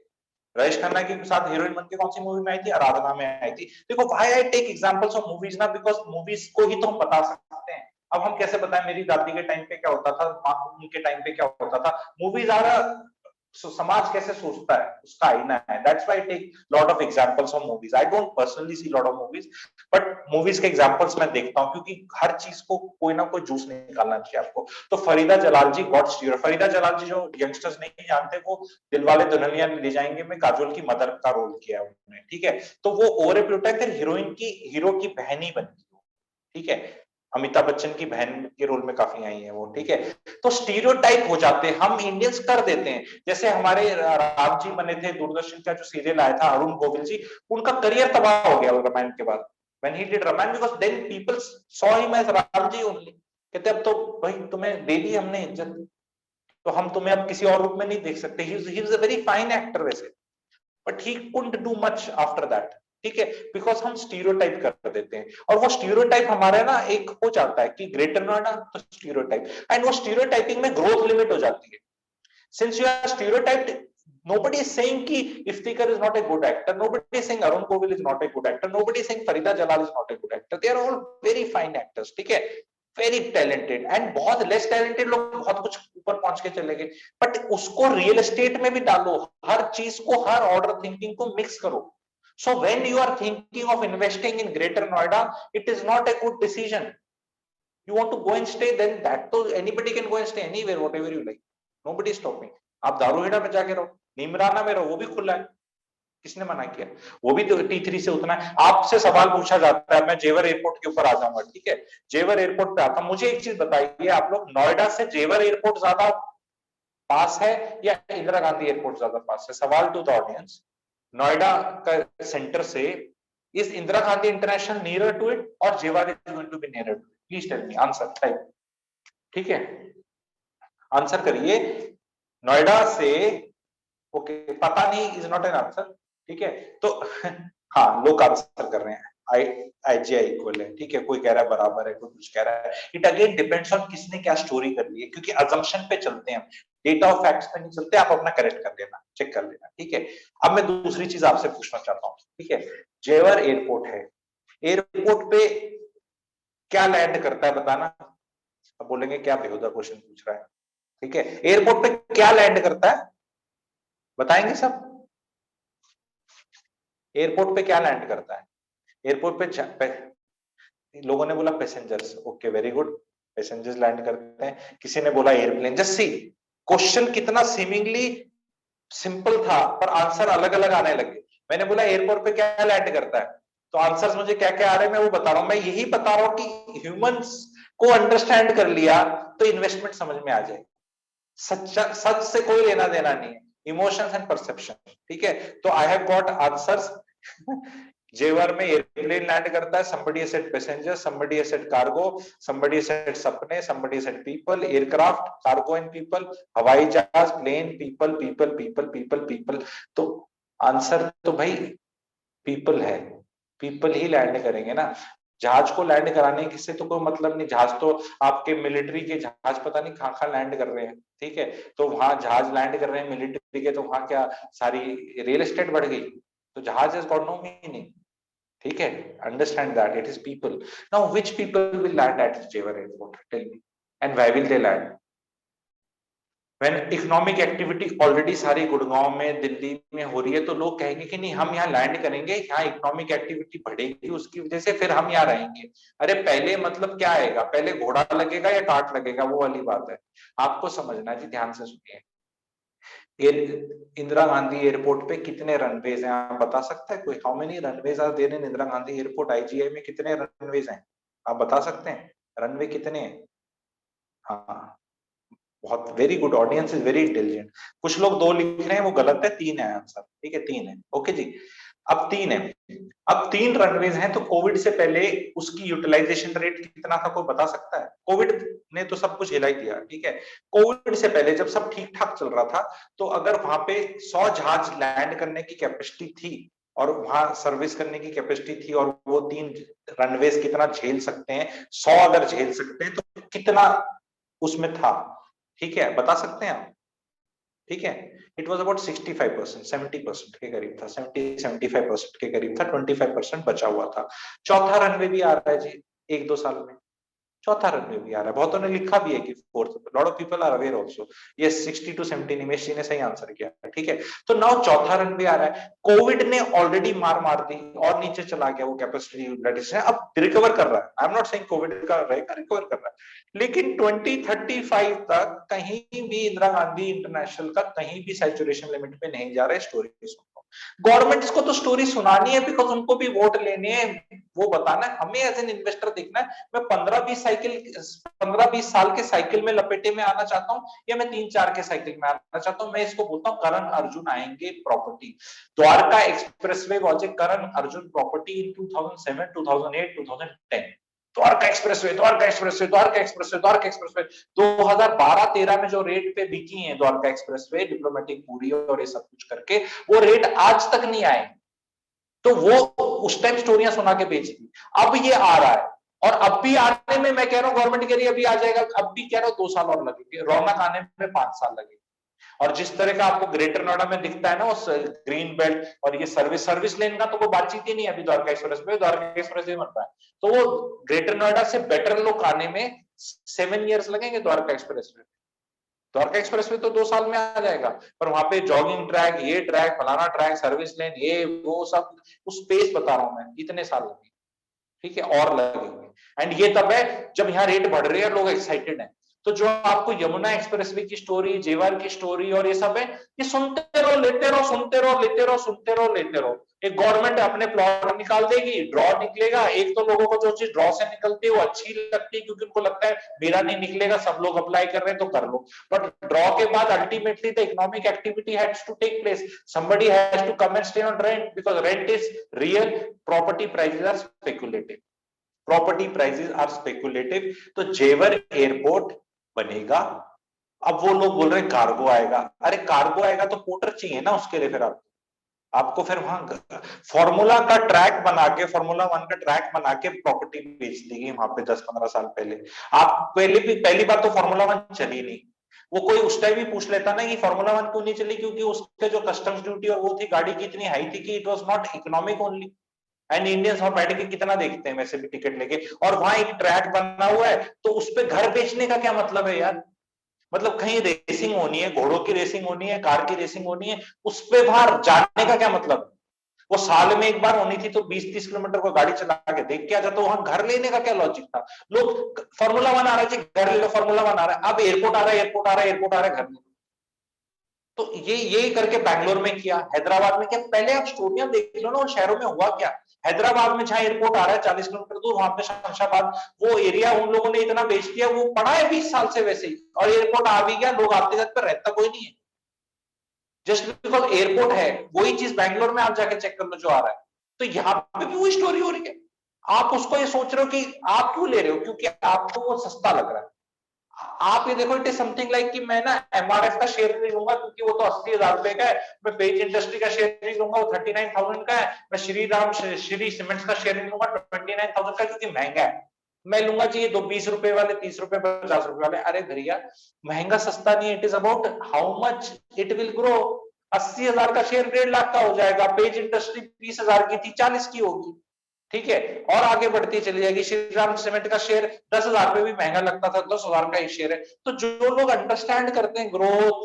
रईस खन्ना के साथ हीरोइन बन के कौन सी मूवी में आई थी, आराधना में आई थी। देखो why I take examples of movies ना, बिकॉज़ मूवीज को ही तो हम बता सकते हैं। अब हम कैसे बताएं मेरी दादी के टाइम पे क्या होता था, उनके टाइम पे क्या होता था। मूवीज आ रहा, समाज कैसे सोचता है उसका आईना है। That's why I take lot of examples of movies. I don't personally see lot of movies, but movies के एग्जांपल्स मैं देखता हूं, क्योंकि हर चीज को कोई ना कोई जूस निकालना चाहिए आपको। तो फरीदा जलाल जी गॉड स्टीयर, फरीदा जलाल जी जो यंगस्टर्स नहीं जानते, वो दिलवाले दुल्हनिया ले जाएंगे में काजोल की मदर का रोल किया उन्होंने, ठीक है। तो वो over a period of time फिर हीरोइन की, हीरो की बहन ही बनी, ठीक है। अमिताभ बच्चन की बहन के रोल में काफी आई है वो, ठीक है। तो स्टीरियोटाइप हो जाते हैं हम इंडियंस, कर देते हैं। जैसे हमारे राम जी बने थे, दूरदर्शन का जो सीरियल आया था अरुण गोविल जी, उनका करियर तबाह हो गया रामायण के बाद, when he did Ramayana, because then people saw him as Ram ji only। कहते अब तो भाई तुम्हें दे दी हमने इज्जत, तो हम तुम्हें अब किसी और रूप में नहीं देख सकते। he was a very fine actor वैसे, but he couldn't do much after that, ठीक है। बिकॉज हम स्टीरियोटाइप कर देते हैं, और वो स्टीरियोटाइप हमारे ना एक हो जाता है कि ग्रेटर नोएडा तो स्टीरियोटाइप, एंड वो स्टीरियोटाइपिंग में ग्रोथ लिमिट हो जाती है। Since you are stereotyped, nobody is saying ki Iftikhar is not a good actor, nobody is saying Arun Govil is not a good actor, nobody is saying Farida Jalal is not a good actor, they are all very fine actors, ठीक है, वेरी टैलेंटेड। एंड बहुत लेस टैलेंटेड लोग बहुत कुछ ऊपर पहुंच के चले गए, बट उसको रियल एस्टेट में भी डालो, हर चीज को, हर ऑर्डर थिंकिंग को मिक्स करो। So when you are thinking of investing in Greater Noida, it is not a good decision. You want to go and stay, then that तो anybody can go and stay anywhere, whatever you like. Nobody is stopping. आप दारूहेड़ा में जाके रहो, नीमराना में रहो, वो भी खुला है, किसने मना किया। वो भी तो T3 से उतना है। आपसे सवाल पूछा जाता है, मैं जेवर एयरपोर्ट के ऊपर आ जाऊंगा, ठीक है। जेवर एयरपोर्ट पे आता हूं, मुझे एक चीज बताइए आप लोग, नोएडा से जेवर एयरपोर्ट ज्यादा पास है या इंदिरा गांधी एयरपोर्ट ज्यादा पास है? सवाल टू द ऑडियंस, नोएडा का सेंटर से is Indira Gandhi international nearer to it और Jewar is going to be nearer to it? Please tell me, answer type, ठीक है, आंसर करिए। नोएडा से, ओके पता नहीं इज नॉट एन आंसर, ठीक है। तो हाँ लोग आंसर कर रहे हैं, आई आईजीआई इक्वल है, ठीक है, कोई कह रहा है बराबर है, कोई कुछ कह रहा है। इट अगेन डिपेंड्स ऑन किसने क्या स्टोरी कर ली है, क्योंकि अजम्पशन पे चलते हैं हम, डेटा ऑफ फैक्ट्स पे नहीं चलते। आप अपना करेक्ट कर लेना, चेक कर लेना, ठीक है। अब मैं दूसरी चीज आपसे पूछना चाहता हूँ, ठीक है। जेवर एयरपोर्ट है, एयरपोर्ट पे क्या लैंड करता है बताना। अब बोलेंगे क्या बेहुदा क्वेश्चन पूछ रहा है, ठीक है। एयरपोर्ट पे क्या लैंड करता है बताएंगे सब। एयरपोर्ट पे क्या लैंड करता है? एयरपोर्ट पे लोगों ने बोला passengers, okay very good, passengers land करते हैं। किसी ने बोला एयरप्लेन। जस्ट सी, क्वेश्चन कितना सीमिंगली सिंपल था पर आंसर अलग अलग आने लगे। मैंने बोला एयरपोर्ट पे क्या लैंड करता है, तो आंसर्स मुझे क्या क्या आ रहे हैं मैं वो बता रहा हूं। मैं यही बता रहा हूं कि ह्यूमंस को अंडरस्टैंड कर लिया तो इन्वेस्टमेंट समझ में आ जाए। सच से कोई लेना देना नहीं है, इमोशंस एंड परसेप्शन, ठीक है। तो आई हैव गॉट आंसर्स। जेवर में एयरप्लेन लैंड करता है, somebody has said passenger, somebody has said cargo, somebody has said सपने, somebody has said people, aircraft, cargo and people, हवाई जहाज, plane, people, people, people, people, people। तो आंसर तो भाई पीपल है, पीपल ही लैंड करेंगे ना। जहाज को लैंड कराने किससे तो कोई मतलब नहीं, जहाज तो आपके मिलिट्री के जहाज पता नहीं कहाँ कहाँ लैंड कर रहे हैं, ठीक है। तो वहां जहाज लैंड कर रहे हैं मिलिट्री के, तो वहां क्या सारी रियल एस्टेट बढ़ गई? तो जहाज हैज गॉट नो मीनिंग, ठीक है। Understand that it is people. Now which people will land at Jewar airport, tell me, and why will they land? When economic activity already सारी गुड़गांव में, दिल्ली में हो रही है, तो लोग कहेंगे कि नहीं हम यहाँ लैंड करेंगे, यहाँ इकोनॉमिक एक्टिविटी बढ़ेगी, उसकी वजह से फिर हम यहाँ रहेंगे। अरे पहले मतलब क्या आएगा, पहले घोड़ा लगेगा या काट लगेगा, वो वाली बात है। आपको समझना है जी, ध्यान से सुनिए। इंदिरा गांधी एयरपोर्ट पे कितने रनवेज हैं आप बता सकते हैं कोई? How many runways are there in Indira Gandhi airport? IGI में कितने रनवेज हैं आप बता सकते हैं? रनवे कितने हैं? हाँ, बहुत very good, audience is very intelligent. कुछ लोग 2 लिख रहे हैं, वो गलत है, 3 है आंसर। ठीक है, 3 है। ओके जी, अब 3 है। अब 3 रनवेज हैं, तो कोविड से पहले उसकी यूटिलाइजेशन रेट कितना था कोई बता सकता है? कोविड ने तो सब कुछ हिला ही दिया, ठीक है। कोविड से पहले जब सब ठीक ठाक चल रहा था, तो अगर वहां पे 100 जहाज लैंड करने की कैपेसिटी थी और वहां सर्विस करने की कैपेसिटी थी, और वो 3 रनवेज कितना झेल सकते हैं, 100 अगर झेल सकते हैं तो कितना उसमें था? ठीक है, बता सकते हैं आप? ठीक है, इट वॉज अबाउट 65%, 70% के करीब था, 70-75% के करीब था, 25% बचा हुआ था। चौथा रनवे भी आ रहा है जी 1-2 साल में। चौथा रनवे भी आ रहा है, बहुतों ने लिखा भी है कि fourth, lot of people are aware also. Yes, 60-70, Nimesh ji ने सही आंसर किया, ठीक है। तो नाउ चौथा रनवे आ रहा है। कोविड ने ऑलरेडी मार दी और नीचे चला गया वो कैपेसिटी यूटिलाइजेशन, अब रिकवर कर रहा है। I am not saying Covid का रहेगा, रिकवर कर रहा है, लेकिन 2035 तक कहीं भी इंदिरा गांधी इंटरनेशनल का कहीं भी सैचुरेशन लिमिट पे नहीं जा रहा है। स्टोरी सुनो, गवर्नमेंट्स को तो स्टोरी सुनानी है, बिकॉज उनको भी वोट लेने हैं, वो बताना है। हमें एज एन इन्वेस्टर देखना है, मैं 15-20 साल के साइकिल में लपेटे में आना चाहता हूँ, या मैं 3-4 के साइकिल में आना चाहता हूँ। मैं इसको बोलता हूँ करण अर्जुन आएंगे property. Dwarka expressway was a Karan Arjun property in 2007, 2008, 2010। Dwarka expressway, Dwarka expressway, Dwarka expressway, Dwarka expressway 2012-13 में जो रेट पे बिकी है द्वारका एक्सप्रेसवे, डिप्लोमेटिक पूरी और ये सब कुछ करके, वो रेट आज तक नहीं आए। तो वो उस टाइम स्टोरियां सुना के बेच दी। अब ये आ रहा है, और अब भी आने में, मैं कह रहा हूं गवर्नमेंट कह रही है अभी आ जाएगा, अब भी कह रहा हूं 2 साल और लगेंगे, रौनक आने में 5 साल लगेंगे। और जिस तरह का आपको ग्रेटर नोएडा में दिखता है ना उस ग्रीन बेल्ट और ये सर्विस लेन का, तो वो बातचीत ही नहीं है अभी द्वारका एक्सप्रेस पे, द्वारका एक्सप्रेस बन रहा है। तो वो ग्रेटर नोएडा से बेटर लुक आने में 7 इयर्स लगेंगे द्वारका एक्सप्रेस में। द्वारका एक्सप्रेस में तो 2 साल में आ जाएगा, पर वहां पे जॉगिंग ट्रैक, ये ट्रैक, फलाना ट्रैक, सर्विस लेन, ये वो सब, उस स्पेस बता रहा हूं मैं, इतने साल लगेंगे। ठीक है, और लगेंगे। एंड ये तब है जब यहाँ रेट बढ़ रही है, लोग एक्साइटेड हैं। तो जो आपको यमुना एक्सप्रेसवे की स्टोरी, जेवर की स्टोरी और ये सब है, ये सुनते रहो, लेते रहो, सुनते रहो, लेते रहो, सुनते रहो, लेते रहो। एक गवर्नमेंट अपने प्लॉट निकाल देगी, ड्रॉ निकलेगा। एक तो लोगों को जो चीज ड्रॉ से निकलती है वो अच्छी लगती है, क्योंकि उनको लगता है मेरा नहीं निकलेगा, सब लोग अप्लाई कर रहे हैं तो कर लो। बट ड्रॉ के बाद ultimately the economic activity has to take place, somebody has to come and stay on rent because rent is real, property prices are speculative, property prices are speculative. तो जेवर एयरपोर्ट बनेगा। अब वो लोग बोल रहे हैं कार्गो आएगा, अरे कार्गो आएगा तो पोर्टर चाहिए ना उसके लिए, फिर आपको फिर वहां फॉर्मूला का ट्रैक बना के, फॉर्मूला 1 का ट्रैक बना के प्रॉपर्टी बेच दी गई वहां पे 10-15 साल पहले। आप पहली बात तो फॉर्मूला 1 चली नहीं। वो कोई उस टाइम भी पूछ लेता ना कि फॉर्मूला 1 क्यों नहीं चली, क्योंकि उसके जो कस्टम्स ड्यूटी और वो थी गाड़ी की इतनी हाई थी कि it was not economic only. And Indians वहां बैठ के कितना देखते हैं वैसे भी टिकट लेके, और वहां एक ट्रैक बना हुआ है, तो उस पे घर बेचने का क्या मतलब है यार? मतलब कहीं रेसिंग होनी है, घोड़ों की रेसिंग होनी है, कार की रेसिंग होनी है, उस पे बाहर जाने का क्या मतलब? वो साल में एक बार होनी थी तो 20-30 किलोमीटर को गाड़ी चला के देख के आ जाता, वहां घर लेने का क्या लॉजिक था? लोग फॉर्मूला 1 आ रहा है, घर ले लो, फॉर्मूला 1 आ रहा है, अब एयरपोर्ट आ रहा है, एयरपोर्ट आ रहा है, एयरपोर्ट आ रहा है, घर ले लो। तो ये करके बैंगलोर में किया, हैदराबाद में किया। पहले आप स्टोरियां देख लो ना उन शहरों में हुआ क्या। हैदराबाद में जहां एयरपोर्ट आ रहा है 40 किलोमीटर दूर, वहां पे शमशाबाद, वो एरिया उन लोगों ने इतना बेच दिया, वो पड़ा है 20 साल से वैसे ही, और एयरपोर्ट आ भी गया, लोग आते जाते, पर रहता कोई नहीं है, जस्ट बिकॉज एयरपोर्ट है। वही चीज बैंगलोर में आप जाके चेक कर लो जो आ रहा है। तो यहाँ पे भी वही स्टोरी हो रही है। आप उसको ये सोच रहे हो कि आप क्यों ले रहे हो, क्योंकि आपको वो सस्ता लग रहा है। आप ये देखो, इट इज समथिंग लाइक कि मैं ना एमआरएफ का शेयर नहीं लूंगा क्योंकि वो तो 80,000 रुपए का है, मैं पेज इंडस्ट्री का शेयर नहीं लूंगा, वो 39,000 का है, मैं श्री सीमेंट्स का शेयर नहीं लूंगा 29,000 का क्योंकि महंगा है, मैं लूंगा चाहिए 20 रुपए वाले, 30 रुपए, 50 रुपए वाले। अरे भैया, महंगा सस्ता नहीं है, it is about how much it will grow. 80,000 का शेयर 1.5 लाख का हो जाएगा, पेज इंडस्ट्री 20,000 की थी, 40 की होगी। ठीक है, और आगे बढ़ती चली जाएगी। श्रीराम सीमेंट का शेयर 10,000 पे भी महंगा लगता था, 10,000 का ही शेयर है। तो जो लोग अंडरस्टैंड करते हैं growth,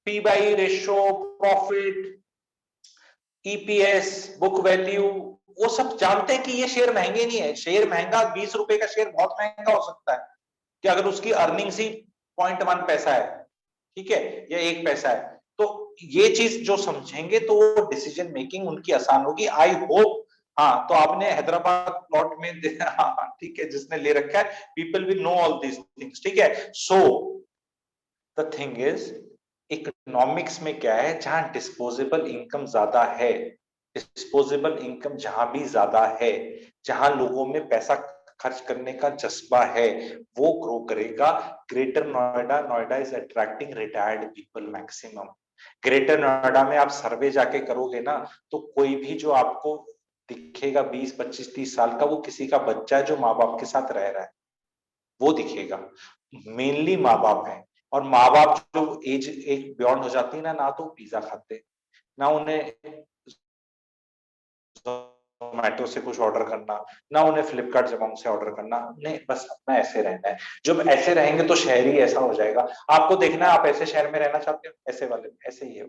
P by ratio, profit, EPS, book value, वो सब जानते हैं कि ये शेयर महंगे नहीं है। शेयर महंगा, 20 रुपए का शेयर बहुत महंगा हो सकता है कि अगर उसकी अर्निंग ही 0.1 पैसा है, ठीक है, या 1 पैसा है, तो ये चीज जो समझेंगे तो वो डिसीजन मेकिंग उनकी आसान होगी। I hope. हाँ, तो आपने हैदराबाद प्लॉट में हाँ ठीक है, जिसने ले रखा है, people will know all these things, ठीक है। So the thing is, economics में क्या है, जहां डिस्पोजेबल इनकम ज्यादा है, डिस्पोजेबल इनकम जहां भी ज्यादा है, जहां लोगों में पैसा खर्च करने का जज्बा है, वो ग्रो करेगा। Greater Noida, Noida is attracting retired people maximum. Greater Noida में आप सर्वे जाके करोगे ना, तो कोई भी जो आपको दिखेगा 20, 25, 30 साल का, वो किसी का बच्चा है जो माँ बाप के साथ रह रहा है, वो दिखेगा। मेनली माँ बाप है, और माँ बाप जो एज एक बियॉन्ड हो जाती है ना, ना तो पिज्जा खाते, ना उन्हें जोमैटो से कुछ ऑर्डर करना, ना उन्हें फ्लिपकार्ट जमांग से ऑर्डर करना, उन्हें बस अपना ऐसे रहना है। जब ऐसे रहेंगे तो शहर ही ऐसा हो जाएगा। आपको देखना है, आप ऐसे शहर में रहना चाहते हो, ऐसे वाले में ऐसे ही है।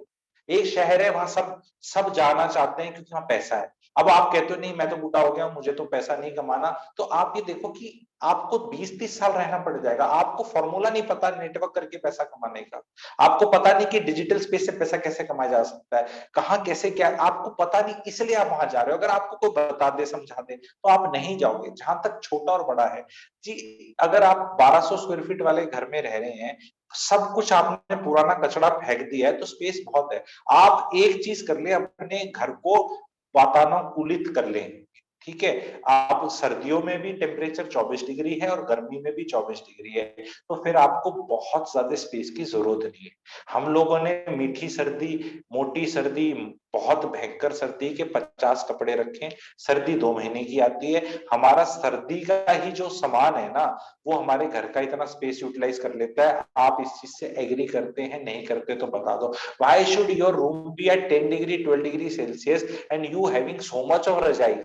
एक शहर है, वहां सब सब जाना चाहते हैं क्योंकि वहां पैसा है। अब आप कहते हो नहीं, मैं तो बूढ़ा हो गया, मुझे तो पैसा नहीं कमाना, तो आप ये देखो कि आपको 20-30 साल रहना पड़ जाएगा। आपको फॉर्मूला नहीं पता नेटवर्क करके पैसा कमाने का, आपको पता नहीं कि डिजिटल स्पेस से पैसा कैसे कमाया जा सकता है, कहाँ कैसे क्या आपको पता नहीं, इसलिए आप वहां जा रहे हो। अगर आपको कोई बता दे, समझा दे, तो आप नहीं जाओगे। जहां तक छोटा और बड़ा है जी, अगर आप 1200 स्क्वायर फीट वाले घर में रह रहे हैं, सब कुछ आपने पुराना कचरा फेंक दिया है, तो स्पेस बहुत है। आप एक चीज कर ले, अपने घर को वातानुकूलित कर ले, ठीक है। आप सर्दियों में भी टेम्परेचर 24 डिग्री है और गर्मी में भी 24 डिग्री है, तो फिर आपको बहुत ज्यादा स्पेस की जरूरत नहीं है। हम लोगों ने मीठी सर्दी, मोटी सर्दी, बहुत भयंकर सर्दी के 50 कपड़े रखे। सर्दी 2 महीने की आती है। हमारा सर्दी का ही जो सामान है ना, वो हमारे घर का इतना स्पेस यूटिलाइज कर लेता है। आप इस चीज से एग्री करते हैं, नहीं करते तो बता दो। Why should your room be at 10 degree 12 degree Celsius and you having so much of razai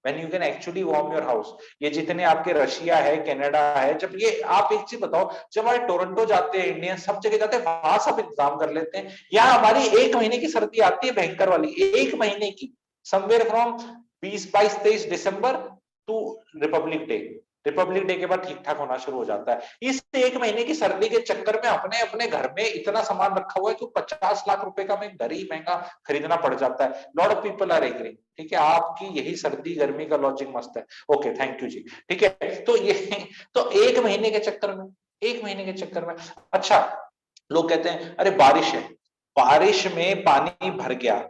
when you can actually warm your house? ये जितने आपके रशिया है, कनाडा है, जब ये, आप एक चीज बताओ, जब हमारे टोरंटो जाते हैं, इंडियन सब जगह जाते हैं, वहां सब इंतजाम कर लेते हैं। यहाँ हमारी 1 महीने की सर्दी आती है, भयंकर वाली 1 महीने की, somewhere from 20, 22, 23 December to Republic Day. Republic Day के बाद ठीक ठाक होना शुरू हो जाता है। इस 1 महीने की सर्दी के चक्कर में अपने अपने घर में इतना सामान रखा हुआ है कि 50 लाख रुपए का में घर ही महंगा खरीदना पड़ जाता है। Lot of people are agree, ठीक है। आपकी यही सर्दी गर्मी का लॉजिक मस्त है, ओके, थैंक यू जी, ठीक है। तो ये, तो 1 महीने के चक्कर में, 1 महीने के चक्कर में, अच्छा, लोग कहते हैं अरे बारिश है, बारिश में पानी भर गया,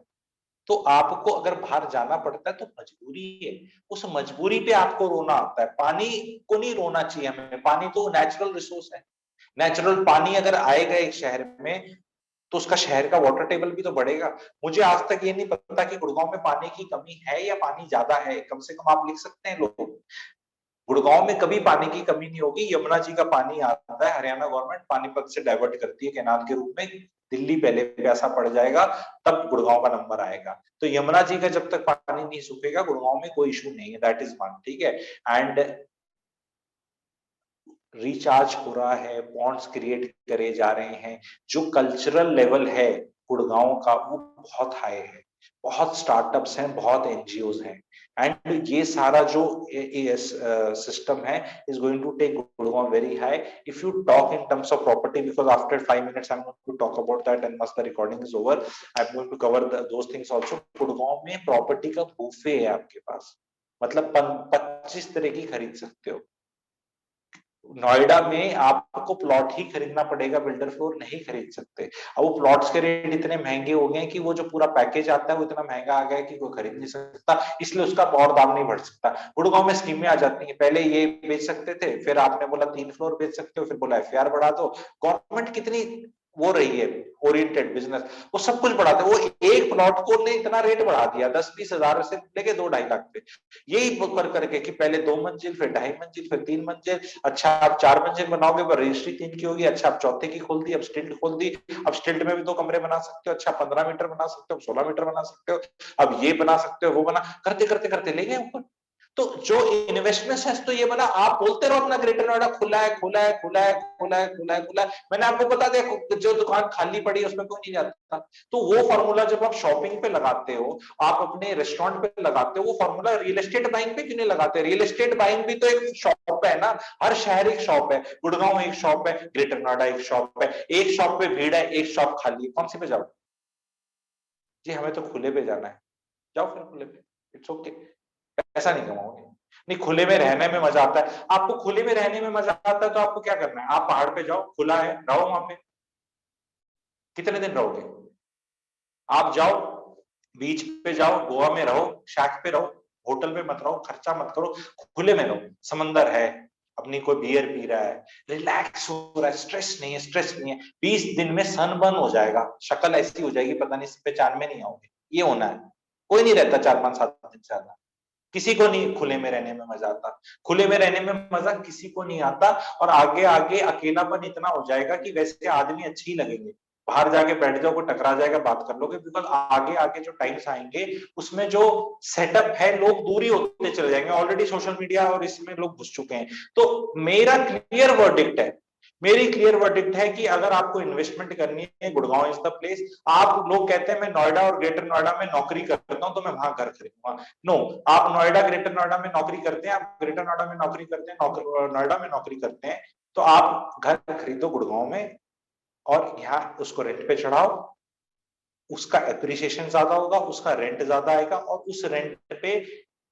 तो आपको अगर बाहर जाना पड़ता है तो मजबूरी है। उस मजबूरी पे आपको रोना आता है। पानी को नहीं रोना चाहिए हमें, पानी तो नेचुरल रिसोर्स है। नेचुरल पानी अगर आएगा एक शहर में, तो उसका शहर का वाटर टेबल भी तो बढ़ेगा। मुझे आज तक ये नहीं पता कि गुड़गांव में पानी की कमी है या पानी ज्यादा है, कम से कम आप लिख सकते हैं लोग। गुड़गांव में कभी पानी की कमी नहीं होगी। यमुना जी का पानी आता है, हरियाणा गवर्नमेंट पानीपत से डाइवर्ट करती है कैनाल के रूप में। दिल्ली पहले प्यासा पड़ जाएगा, तब गुड़गांव का नंबर आएगा। तो यमुना जी का जब तक पानी नहीं सूखेगा, गुड़गांव में कोई इशू नहीं है, दैट इज वन, ठीक है। एंड रिचार्ज हो रहा है, बॉन्ड्स क्रिएट करे जा रहे हैं। जो कल्चरल लेवल है गुड़गांव का, वो बहुत हाई है। बहुत स्टार्टअप्स हैं, बहुत एनजीओज हैं, एंड ये सारा जो सिस्टम है is going to take Gurgaon very high. If you talk in terms of property, because after 5 minutes I am going to talk about that and must the recording is over, I am going to cover those things also. Gurgaon में प्रॉपर्टी का बुफे है आपके पास, मतलब 25 तरह की खरीद सकते हो। नोएडा में आपको प्लॉट ही खरीदना पड़ेगा, बिल्डर फ्लोर नहीं खरीद सकते। अब वो प्लॉट्स के रेट इतने महंगे हो गए कि वो जो पूरा पैकेज आता है वो इतना महंगा आ गया है कि कोई खरीद नहीं सकता, इसलिए उसका और दाम नहीं बढ़ सकता। गुड़गांव में स्कीमें आ जाती हैं, पहले ये बेच सकते थे, फिर आपने बोला 3 फ्लोर बेच सकते हो, फिर बोला एफआर बढ़ा दो। गवर्नमेंट कितनी वो रही है ओरिएंटेड बिजनेस, वो सब कुछ बढ़ाते, वो एक प्लॉट को ने इतना रेट बढ़ा दिया 10-20 हजार से लेके 2-2.5 लाख पे। यही कर करके कि पहले 2 मंजिल, फिर 2.5 मंजिल, फिर 3 मंजिल, अच्छा आप 4 मंजिल बनाओगे, पर रजिस्ट्री 3 की होगी, अच्छा आप चौथे की खोल दी, अब स्टिल्ट खोल दी, अब स्टिल्ट में भी 2 कमरे बना सकते हो, अच्छा 15 मीटर बना सकते हो, 16 मीटर बना सकते हो, अब ये बना सकते हो, वो बना, करते करते करते ले गए ऊपर। तो जो इन्वेस्टमेंट है, तो ये बना, आप बोलते रहो अपना ग्रेटर नोएडा खुला है, खुला है, खुला है, खुला है, खुला है, खुला है। मैंने आपको बता दिया, जो दुकान खाली पड़ी है उसमें कोई नहीं जाता। तो वो फॉर्मूला जब आप शॉपिंग पे लगाते हो, आप अपने रेस्टोरेंट पे लगाते हो, वो फॉर्मूला रियल एस्टेट बाइंग पे क्यों नहीं लगाते? रियल एस्टेट बाइंग भी तो एक शॉप है ना, हर शहर एक शॉप है, गुड़गांव एक शॉप है, ग्रेटर नोएडा एक शॉप है, एक शॉप पे भीड़ है, एक शॉप खाली है, कौन सी पे जाओ? जी हमें तो खुले पे जाना है, जाओ फिर खुले पे, इट्स ओके। पैसा नहीं कमाओगे, नहीं खुले में रहने में मजा आता है। आपको खुले में रहने में मजा आता है तो आपको क्या करना है, आप पहाड़ पे जाओ, खुला है, रहो वहां पे। कितने दिन रहोगे? आप जाओ बीच पे, जाओ गोवा में रहो, शैक पे रहो, होटल में मत रहो, खर्चा मत करो, खुले में रहो, समंदर है, अपनी कोई बियर पी रहा है, रिलैक्स हो रहा है, स्ट्रेस नहीं है, स्ट्रेस नहीं है। 20 दिन में सन बर्न हो जाएगा, शक्ल ऐसी हो जाएगी पता नहीं पहचान में नहीं आओगे। ये होना है। कोई नहीं रहता 4-5-7 दिन से ज्यादा। किसी को नहीं खुले में रहने में मजा आता। खुले में रहने में मजा किसी को नहीं आता। और आगे आगे अकेलापन इतना हो जाएगा कि वैसे आदमी अच्छे ही लगेंगे, बाहर जाके बैठ जाओ, कोई टकरा जाएगा बात कर लोगे, बिकॉज आगे आगे जो टाइम्स आएंगे उसमें जो सेटअप है लोग दूरी होते चले जाएंगे। ऑलरेडी सोशल मीडिया और इसमें लोग घुस चुके हैं। तो मेरा क्लियर वर्डिक्ट है, मेरी क्लियर वर्डिक्ट है कि अगर आपको इन्वेस्टमेंट करनी है, गुड़गांव इज द प्लेस। आप लोग कहते हैं मैं नोएडा और ग्रेटर नोएडा में नौकरी करता हूं तो मैं वहां घर खरीदूंगा। नो, आप नोएडा ग्रेटर नोएडा में नौकरी करते हैं, आप ग्रेटर नोएडा में नौकरी करते हैं, नोएडा में नौकरी करते हैं, तो आप घर खरीदो गुड़गांव में और यहाँ उसको रेंट पे चढ़ाओ। उसका एप्रिसिएशन ज्यादा होगा, उसका रेंट ज्यादा आएगा, और उस रेंट पे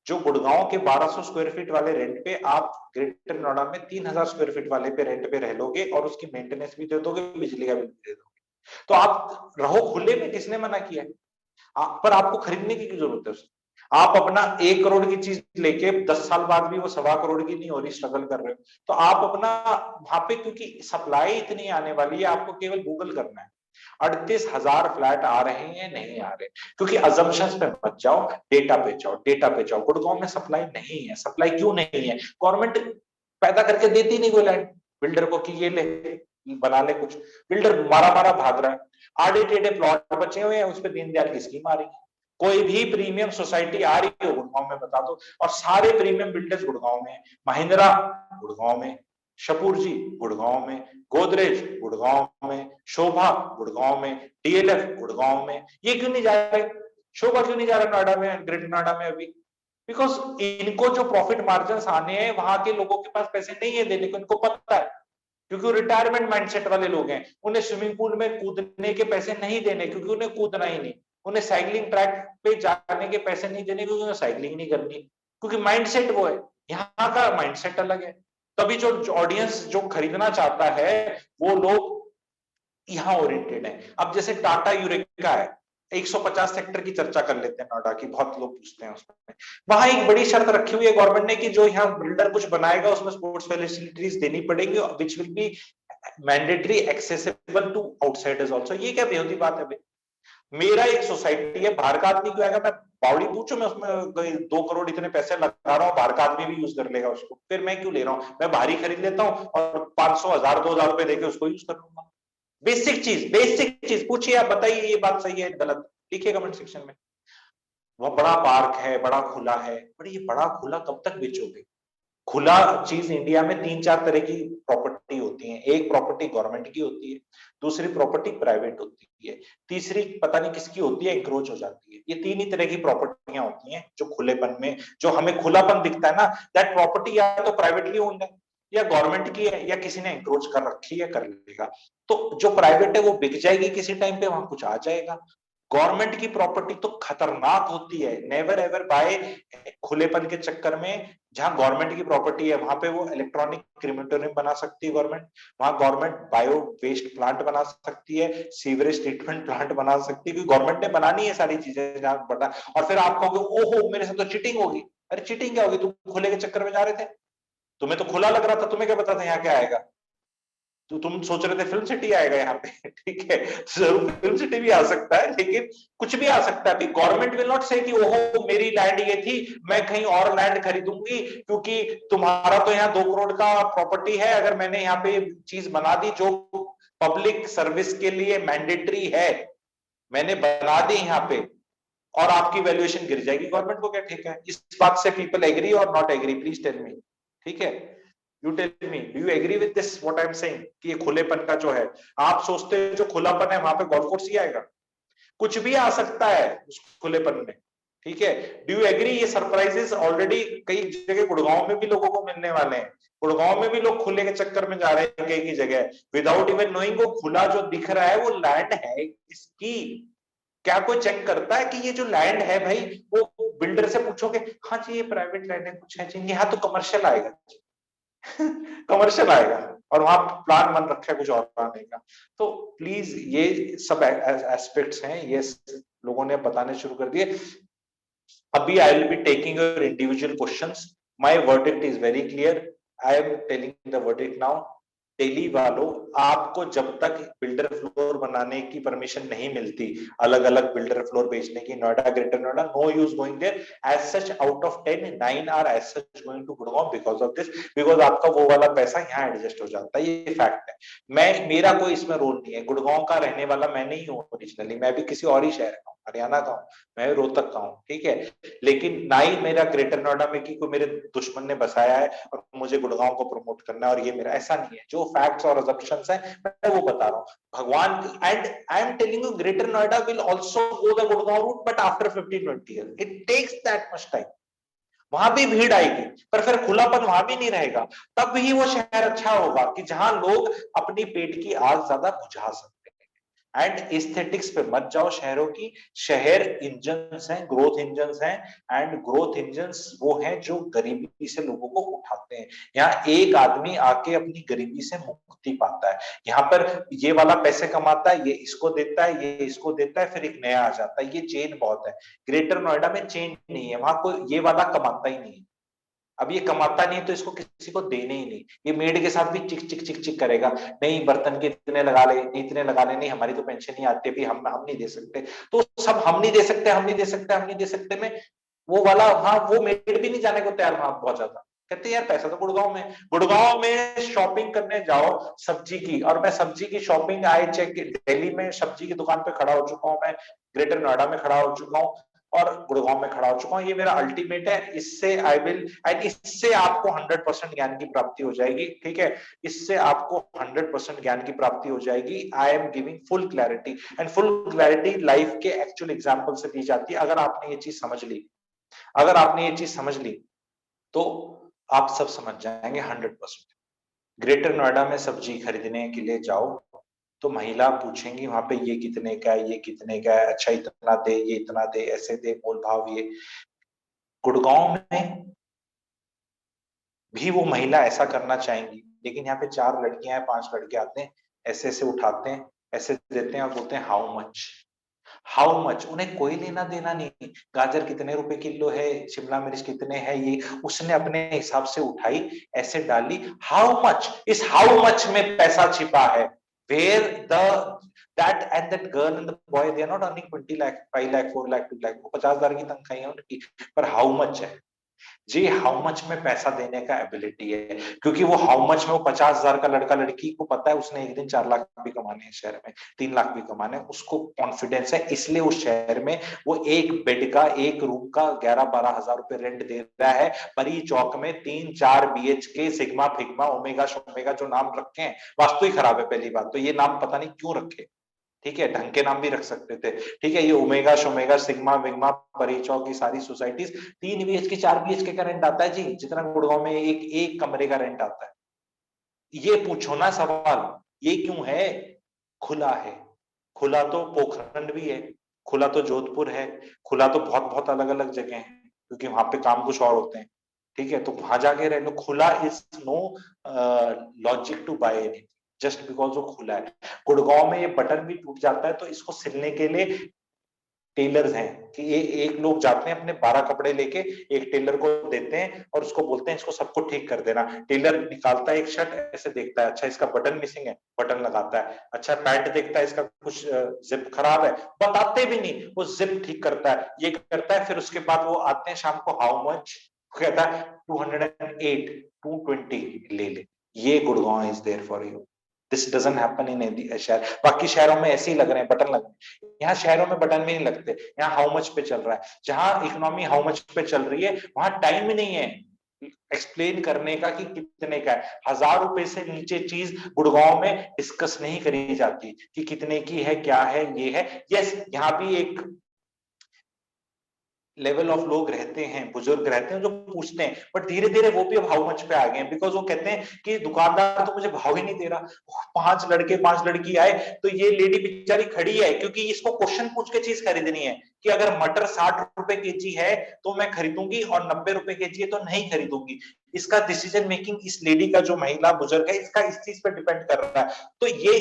जो गुड़गांव के 1200 स्क्वायर फीट वाले रेंट पे आप ग्रेटर नोएडा में 3000 स्क्वायर फीट वाले पे रेंट पे रह लोगे, और उसकी मेंटेनेंस भी दे दोगे, बिजली का बिल भी दे दोगे। तो आप रहो खुले में, किसने मना किया है? पर आपको खरीदने की जरूरत है उसकी। आप अपना 1 करोड़ की चीज लेके 10 साल बाद भी वो 1.25 करोड़ की नहीं हो रही, स्ट्रगल कर रहे हो, तो आप अपना वहां पे, क्योंकि सप्लाई इतनी आने वाली है, आपको केवल गूगल करना है। 38,000 फ्लैट आ रहे हैं, नहीं आ रहे, क्योंकि अजम्पशंस पे मत जाओ, डेटा पे जाओ, डेटा पे जाओ। गुड़गांव में सप्लाई नहीं है। सप्लाई क्यों नहीं है? गवर्नमेंट पैदा करके देती नहीं कोई लैंड बिल्डर को कि ये ले बना ले कुछ। बिल्डर मारा मारा भाग रहा है, आड़े टेढ़े प्लॉट बचे हुए हैं, उस पर दीनदयाल की स्कीम आ रही है। कोई भी प्रीमियम सोसाइटी आ रही हो गुड़गांव में बता दो, और सारे प्रीमियम बिल्डर्स गुड़गांव में। महिंद्रा गुड़गांव में, शपूरजी गुड़गांव में, गोदरेज गुड़गांव में, शोभा गुड़गांव में, डीएलएफ गुड़गांव में। ये क्यों नहीं जा रहे? शोभा क्यों नहीं जा रहा नोएडा में, ग्रेटर नोएडा में अभी? बिकॉज इनको जो प्रॉफिट मार्जिन आने हैं, वहां के लोगों के पास पैसे नहीं है देने को, इनको पता है, क्योंकि वो रिटायरमेंट माइंडसेट वाले लोग हैं। उन्हें स्विमिंग पूल में कूदने के पैसे नहीं देने, क्योंकि उन्हें कूदना ही नहीं। उन्हें साइकिलिंग ट्रैक पे जाने के पैसे नहीं देने, क्योंकि उन्हें साइकिलिंग नहीं करनी, क्योंकि माइंडसेट वो है। यहाँ का माइंडसेट अलग है। तभी जो ऑडियंस जो खरीदना चाहता है, वो लोग यहाँ ओरिएंटेड है। अब जैसे टाटा यूरेका है, 150 सेक्टर की चर्चा कर लेते हैं नोएडा की, बहुत लोग पूछते हैं उसमें। वहां एक बड़ी शर्त रखी हुई है गवर्नमेंट ने कि जो यहाँ बिल्डर कुछ बनाएगा उसमें स्पोर्ट्स फैसिलिटीज देनी पड़ेगी, which will be mandatory accessible to outsiders also. ये क्या बेहूदी बात है भाई? मेरा एक सोसाइटी है, बाहर का आदमी क्यों आएगा? मैं बावड़ी पूछूं, मैं उसमें 2 करोड़ इतने पैसे लगा रहा हूँ, बाहर का आदमी भी यूज कर लेगा उसको, फिर मैं क्यों ले रहा हूँ? मैं बाहर ही खरीद लेता हूँ और 500, 1000, 2000 रुपए देके उसको यूज कर लूंगा। बेसिक चीज पूछिए, आप बताइए ये बात सही है गलत, लिखिए कमेंट सेक्शन में। वह बड़ा पार्क है, बड़ा खुला है, पर ये बड़ा खुला कब तक बेचोगे? खुला चीज इंडिया में 3-4 तरह की प्रॉपर्टी होती है। एक प्रॉपर्टी गवर्नमेंट की होती है, दूसरी प्रॉपर्टी प्राइवेट होती है, तीसरी पता नहीं किसकी होती है, इंक्रोच हो जाती है। ये 3 ही तरह की प्रॉपर्टियां होती हैं जो खुलेपन में, जो हमें खुलापन दिखता है ना, दैट प्रॉपर्टी या तो प्राइवेटली ओन्ड है, या गवर्नमेंट की है, या किसी ने इंक्रोच कर रखी है, कर लेगा। तो जो प्राइवेट है वो बिक जाएगी किसी टाइम पे, वहां कुछ आ जाएगा। गवर्नमेंट की प्रॉपर्टी तो खतरनाक होती है। नेवर एवर बाय खुलेपन के चक्कर में। जहां गवर्नमेंट की प्रॉपर्टी है वहां पे वो इलेक्ट्रॉनिक क्रीमेटोरियम बना सकती है गवर्नमेंट, वहां गवर्नमेंट बायो वेस्ट प्लांट बना सकती है, सीवरेज ट्रीटमेंट प्लांट बना सकती है, क्योंकि गवर्नमेंट ने बनानी है सारी चीजें जहां बना। और फिर आप कहोगे ओहो मेरे साथ तो चीटिंग होगी। अरे चीटिंग क्या होगी? तुम खुले के चक्कर में जा रहे थे, तुम्हें तो खुला लग रहा था, तुम्हें क्या पता था यहाँ क्या आएगा? तो तुम सोच रहे थे फिल्म सिटी आएगा यहाँ पे, ठीक है, जरूर फिल्म सिटी भी आ सकता है, लेकिन कुछ भी आ सकता है। गवर्नमेंट विल नॉट से कि ओहो मेरी लैंड ये थी, मैं कहीं और लैंड खरीदूंगी, क्योंकि तुम्हारा तो यहाँ 2 करोड़ का प्रॉपर्टी है, अगर मैंने यहाँ पे चीज बना दी जो पब्लिक सर्विस के लिए मैंडेटरी है, मैंने बना दी यहाँ पे, और आपकी वैल्यूएशन गिर जाएगी, गवर्नमेंट को क्या ठीक है? इस बात से पीपल एग्री और not agree? Please tell me, ठीक है? You tell me, do you agree with this what I am saying कि ये खुलेपन का जो है, आप सोचते हैं जो खुलापन है वहां पे गोल्फ कोर्स ही आएगा? कुछ भी आ सकता है उस खुलेपन में, ठीक है? Do you agree? ये सरप्राइजेस ऑलरेडी कई जगह गुड़गांव में भी लोगों को मिलने वाले हैं। गुड़गांव में भी लोग खुले के चक्कर में जा रहे हैं कई जगह, विदाउट इवन नोइंग वो खुला जो दिख रहा है वो लैंड है किसकी। क्या कोई चेक करता है कि ये जो लैंड है भाई, वो बिल्डर से पूछोगे हाँ जी ये प्राइवेट लैंड है, कुछ है जी, यहाँ तो कमर्शियल आएगा कमर्शियल आएगा, और वहां प्लान बन रखा है कुछ और आने का। तो प्लीज ये सब एस्पेक्ट्स हैं, ये लोगों ने बताने शुरू कर दिए। अभी I will be taking your individual questions. My verdict is very clear, I am telling the verdict now. Delhi वालों, आपको जब तक बिल्डर फ्लोर बनाने की परमिशन नहीं मिलती, अलग अलग बिल्डर फ्लोर बेचने की, Noida, greater Noida, no use going there. As such out of 10, 9 are as such going to Gurgaon because of this, because आपका वो वाला पैसा यहाँ एडजस्ट हो जाता है, ये फैक्ट है। मेरा कोई इसमें रोल नहीं है, गुड़गांव का रहने वाला मैं नहीं हूँ ओरिजिनली, मैं भी किसी और ही शहर का हूँ, हरियाणा का हूँ, मैं रोहतक का हूँ, ठीक है। लेकिन ना ही मेरा ग्रेटर नोएडा में कि कोई मेरे दुश्मन ने बसाया है और मुझे गुड़गांव को प्रमोट करना है, और ये मेरा ऐसा नहीं है। जो फैक्ट्स और अजम्पशंस हैं मैं वो बता रहा हूँ भगवान। And I am telling you, Greater Noida will also go the Gurgaon route, but after 15-20 years it takes that much time. वहां भी भीड़ आएगी, पर फिर खुलापन वहां भी नहीं रहेगा। तब ही वो शहर अच्छा होगा कि जहां लोग अपनी पेट की आग ज्यादा बुझा सकते हैं। एंड एस्थेटिक्स पे मत जाओ शहरों की। शहर इंजन्स हैं, ग्रोथ इंजन्स हैं, एंड ग्रोथ इंजन्स वो हैं जो गरीबी से लोगों को उठाते हैं। यहाँ एक आदमी आके अपनी गरीबी से मुक्ति पाता है। यहाँ पर ये वाला पैसे कमाता है, ये इसको देता है, ये इसको देता है, फिर एक नया आ जाता है। ये चेन बहुत है। ग्रेटर नोएडा में चेन नहीं है, वहां कोई ये वाला कमाता ही नहीं है। अब ये कमाता नहीं है तो इसको किसी को देने ही नहीं। ये मेड के साथ भी चिक चिक चिक चिक करेगा, नहीं बर्तन के इतने लगा ले, इतने लगा ले, नहीं हमारी तो पेंशन नहीं आती भी, हम नहीं दे सकते। तो सब हम नहीं दे सकते, हम नहीं दे सकते, हम नहीं दे सकते में वो वाला, हाँ वो मेड भी नहीं जाने को तैयार वहां बहुत ज्यादा। कहते यार पैसा तो गुड़गांव में शॉपिंग करने जाओ सब्जी की, और मैं सब्जी की शॉपिंग आई चेक दिल्ली में सब्जी की दुकान पे खड़ा हो चुका हूँ, मैं ग्रेटर नोएडा में खड़ा हो चुका हूँ, और गुड़गांव में खड़ा हो चुका हूँ। ये मेरा अल्टीमेट है। इससे आई विल, एंड इससे आपको 100% ज्ञान की प्राप्ति हो जाएगी, ठीक है। इससे आपको 100% ज्ञान की प्राप्ति हो जाएगी। I am giving full clarity, and full clarity life के एक्चुअल एग्जाम्पल से दी जाती है। अगर आपने ये चीज समझ ली, अगर आपने ये चीज समझ ली, तो आप सब समझ जाएंगे 100%। ग्रेटर नोएडा में सब्जी खरीदने के लिए जाओ तो महिला पूछेंगी वहां पे ये कितने का है, ये कितने का है, अच्छा इतना दे, ये इतना दे, ऐसे दे, मोल भाव ये। गुड़गांव में भी वो महिला ऐसा करना चाहेंगी, लेकिन यहाँ पे 4 लड़कियां हैं, 5 लड़के आते हैं, ऐसे ऐसे उठाते हैं, ऐसे देते हैं और बोलते हैं हाउ मच, हाउ मच। उन्हें कोई लेना देना नहीं, गाजर कितने रुपए किलो है, शिमला मिर्च कितने है, ये उसने अपने हिसाब से उठाई, ऐसे डाली, हाउ मच। इस हाउ मच में पैसा छिपा है। Where the that and that girl and the boy, they are not earning 20 lakh, 5 lakh, 4 lakh, 2 lakh, 50,000 की तनख्वाही है उनकी, पर हाउ मच है जी। हाउ मच में पैसा देने का एबिलिटी है, क्योंकि वो हाउ मच में वो 50,000 का लड़का लड़की को पता है उसने एक दिन 4 लाख भी कमाने हैं शहर में, 3 लाख भी कमाने हैं, उसको कॉन्फिडेंस है। इसलिए उस शहर में वो एक बेड का, एक रूम का 11-12 हजार रुपए रेंट दे रहा है। परी चौक में 3-4 BHK, सिग्मा फिग्मा ओमेगा शोमेगा जो नाम रखे हैं, वास्तु ही खराब है पहली बात तो, ये नाम पता नहीं क्यों रखे, ठीक है, ढंग के नाम भी रख सकते थे, ठीक है। ये ओमेगा शोमेगा सिग्मा विग्मा परिचौ की सारी सोसाइटीज 3 BHK 4 BHK का रेंट आता है जी, जितना गुड़गांव में एक कमरे का रेंट आता है। ये पूछो ना सवाल, ये क्यों है? खुला है। खुला तो पोखरण भी है, खुला तो जोधपुर है, खुला तो बहुत बहुत अलग अलग जगह है, क्योंकि वहां पे काम कुछ और होते हैं, ठीक है। तो वहां जाके रह लो। खुला is no logic to buy anything just because वो खुला है। गुड़गांव में ये बटन भी टूट जाता है तो इसको सिलने के लिए टेलर्स हैं कि एक लोग जाते हैं अपने 12 कपड़े लेके, एक टेलर को देते हैं और उसको बोलते हैं इसको सबको ठीक कर देना। टेलर निकालता है एक शर्ट, ऐसे देखता है, अच्छा इसका बटन मिसिंग है, बटन लगाता है। अच्छा पैंट देखता है इसका कुछ जिप खराब है, बताते भी नहीं, वो जिप ठीक करता है, ये करता है। फिर उसके बाद वो आते हैं शाम को, हाउ मच, कहता है 208, 220 ले ले। ये Gurgaon is there for you. This doesn't happen in any शहर। बाकी शहरों में ऐसे ही लग रहे हैं, बटन लग रहे हैं, यहाँ शहरों में बटन भी नहीं लगते, यहाँ हाउ मच पे चल रहा है। जहां इकोनॉमी हाउ मच पे चल रही है वहां टाइम ही नहीं है एक्सप्लेन करने का कि कितने का है। 1000 रुपए से नीचे चीज गुड़गांव में डिस्कस नहीं करी जाती कि कितने की है, क्या है, ये है। यस, यहाँ भी एक लेवल ऑफ लोग रहते हैं, बुजुर्ग रहते हैं जो पूछते हैं, बट धीरे धीरे वो भी अब हाउ मच पे आ गए हैं, बिकॉज वो कहते हैं कि दुकानदार तो मुझे भाव ही नहीं दे रहा, 5 लड़के 5 लड़की आए तो ये लेडी बेचारी खड़ी है क्योंकि इसको क्वेश्चन पूछ के चीज खरीदनी है कि अगर मटर 60 रुपए केजी है तो मैं खरीदूंगी और 90 रुपए केजी है तो नहीं खरीदूंगी। इसका डिसीजन मेकिंग इस लेडी का, जो महिला बुजुर्ग है, इसका इस चीज पे डिपेंड कर रहा है। तो ये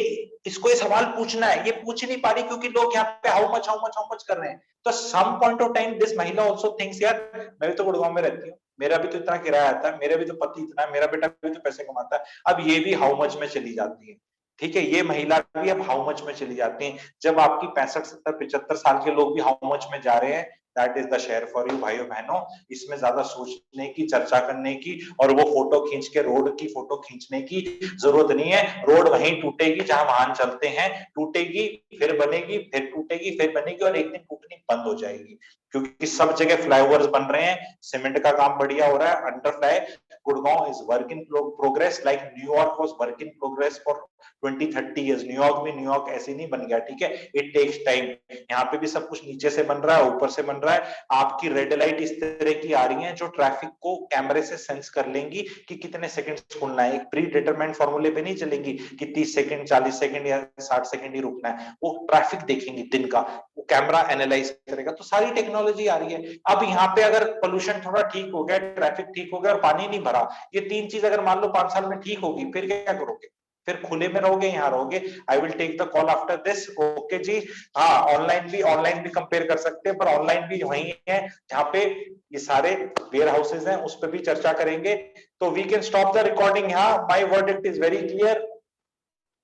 इसको ये सवाल पूछना है, ये पूछ नहीं पा रही क्योंकि लोग यहाँ पे how much how much how much कर रहे हैं। तो some point of time this महिला आल्सो थिंक्स, यार मैं भी तो गुड़गांव में रहती हूँ, मेरा भी तो इतना किराया आता है, मेरा भी तो पति इतना है, मेरा बेटा भी तो पैसे कमाता है, अब ये भी हाउ मच में चली जाती है। ठीक है, ये महिला भी अब हाउ मच में चली जाती है। जब आपकी 65 70 75 साल के लोग भी हाउ मच में जा रहे हैं, that is the share for you भाइयों बहनों। इसमें ज्यादा सोचने की, चर्चा करने की और वो फोटो खींच के रोड की फोटो खींचने की जरूरत नहीं है। रोड वहीं टूटेगी जहां वाहन चलते हैं, टूटेगी फिर बनेगी, फिर टूटेगी फिर बनेगी और एक दिन टूटनी बंद हो जाएगी, क्योंकि सब जगह फ्लाईओवर्स बन रहे हैं, सीमेंट का काम बढ़िया हो रहा है, अंडरफ्लाई। Gurgaon is work in progress, like New York was work in progress for 20-30 years. New York भी न्यूयॉर्क ऐसे नहीं बन गया, ठीक है, इट टेक्स टाइम। यहाँ पे भी सब कुछ नीचे से बन रहा है, ऊपर से बन रहा है। आपकी रेड लाइट इस तरह की आ रही है जो ट्रैफिक को कैमरे से सेंस कर लेंगी कि कितने सेकंड खुलना है, एक प्री डिटरमाइंड फॉर्मूले पे नहीं चलेंगी कि 30 सेकंड 40 सेकंड या 60 सेकंड ही रुकना है, वो ट्रैफिक देखेंगे दिन का, वो कैमरा एनालाइज करेगा। तो सारी टेक्नोलॉजी आ रही है। अब यहाँ पे अगर पोल्यूशन थोड़ा ठीक हो गया, ट्रैफिक ठीक हो गया और पानी नहीं भरा, ये 3 चीज अगर मान लो 5 साल में ठीक होगी, फिर क्या करोगे? फिर खुले में रहोगे, यहाँ रहोगे? I will take the call after this. Okay जी। हाँ, ऑनलाइन भी कंपेयर कर सकते हैं, पर ऑनलाइन भी वही है जहाँ पे ये सारे वेयर हाउसेज हैं, उस पर भी चर्चा करेंगे। तो we can stop the recording. हाँ, my verdict is very clear,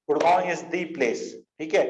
Gurgaon is the place. ठीक है।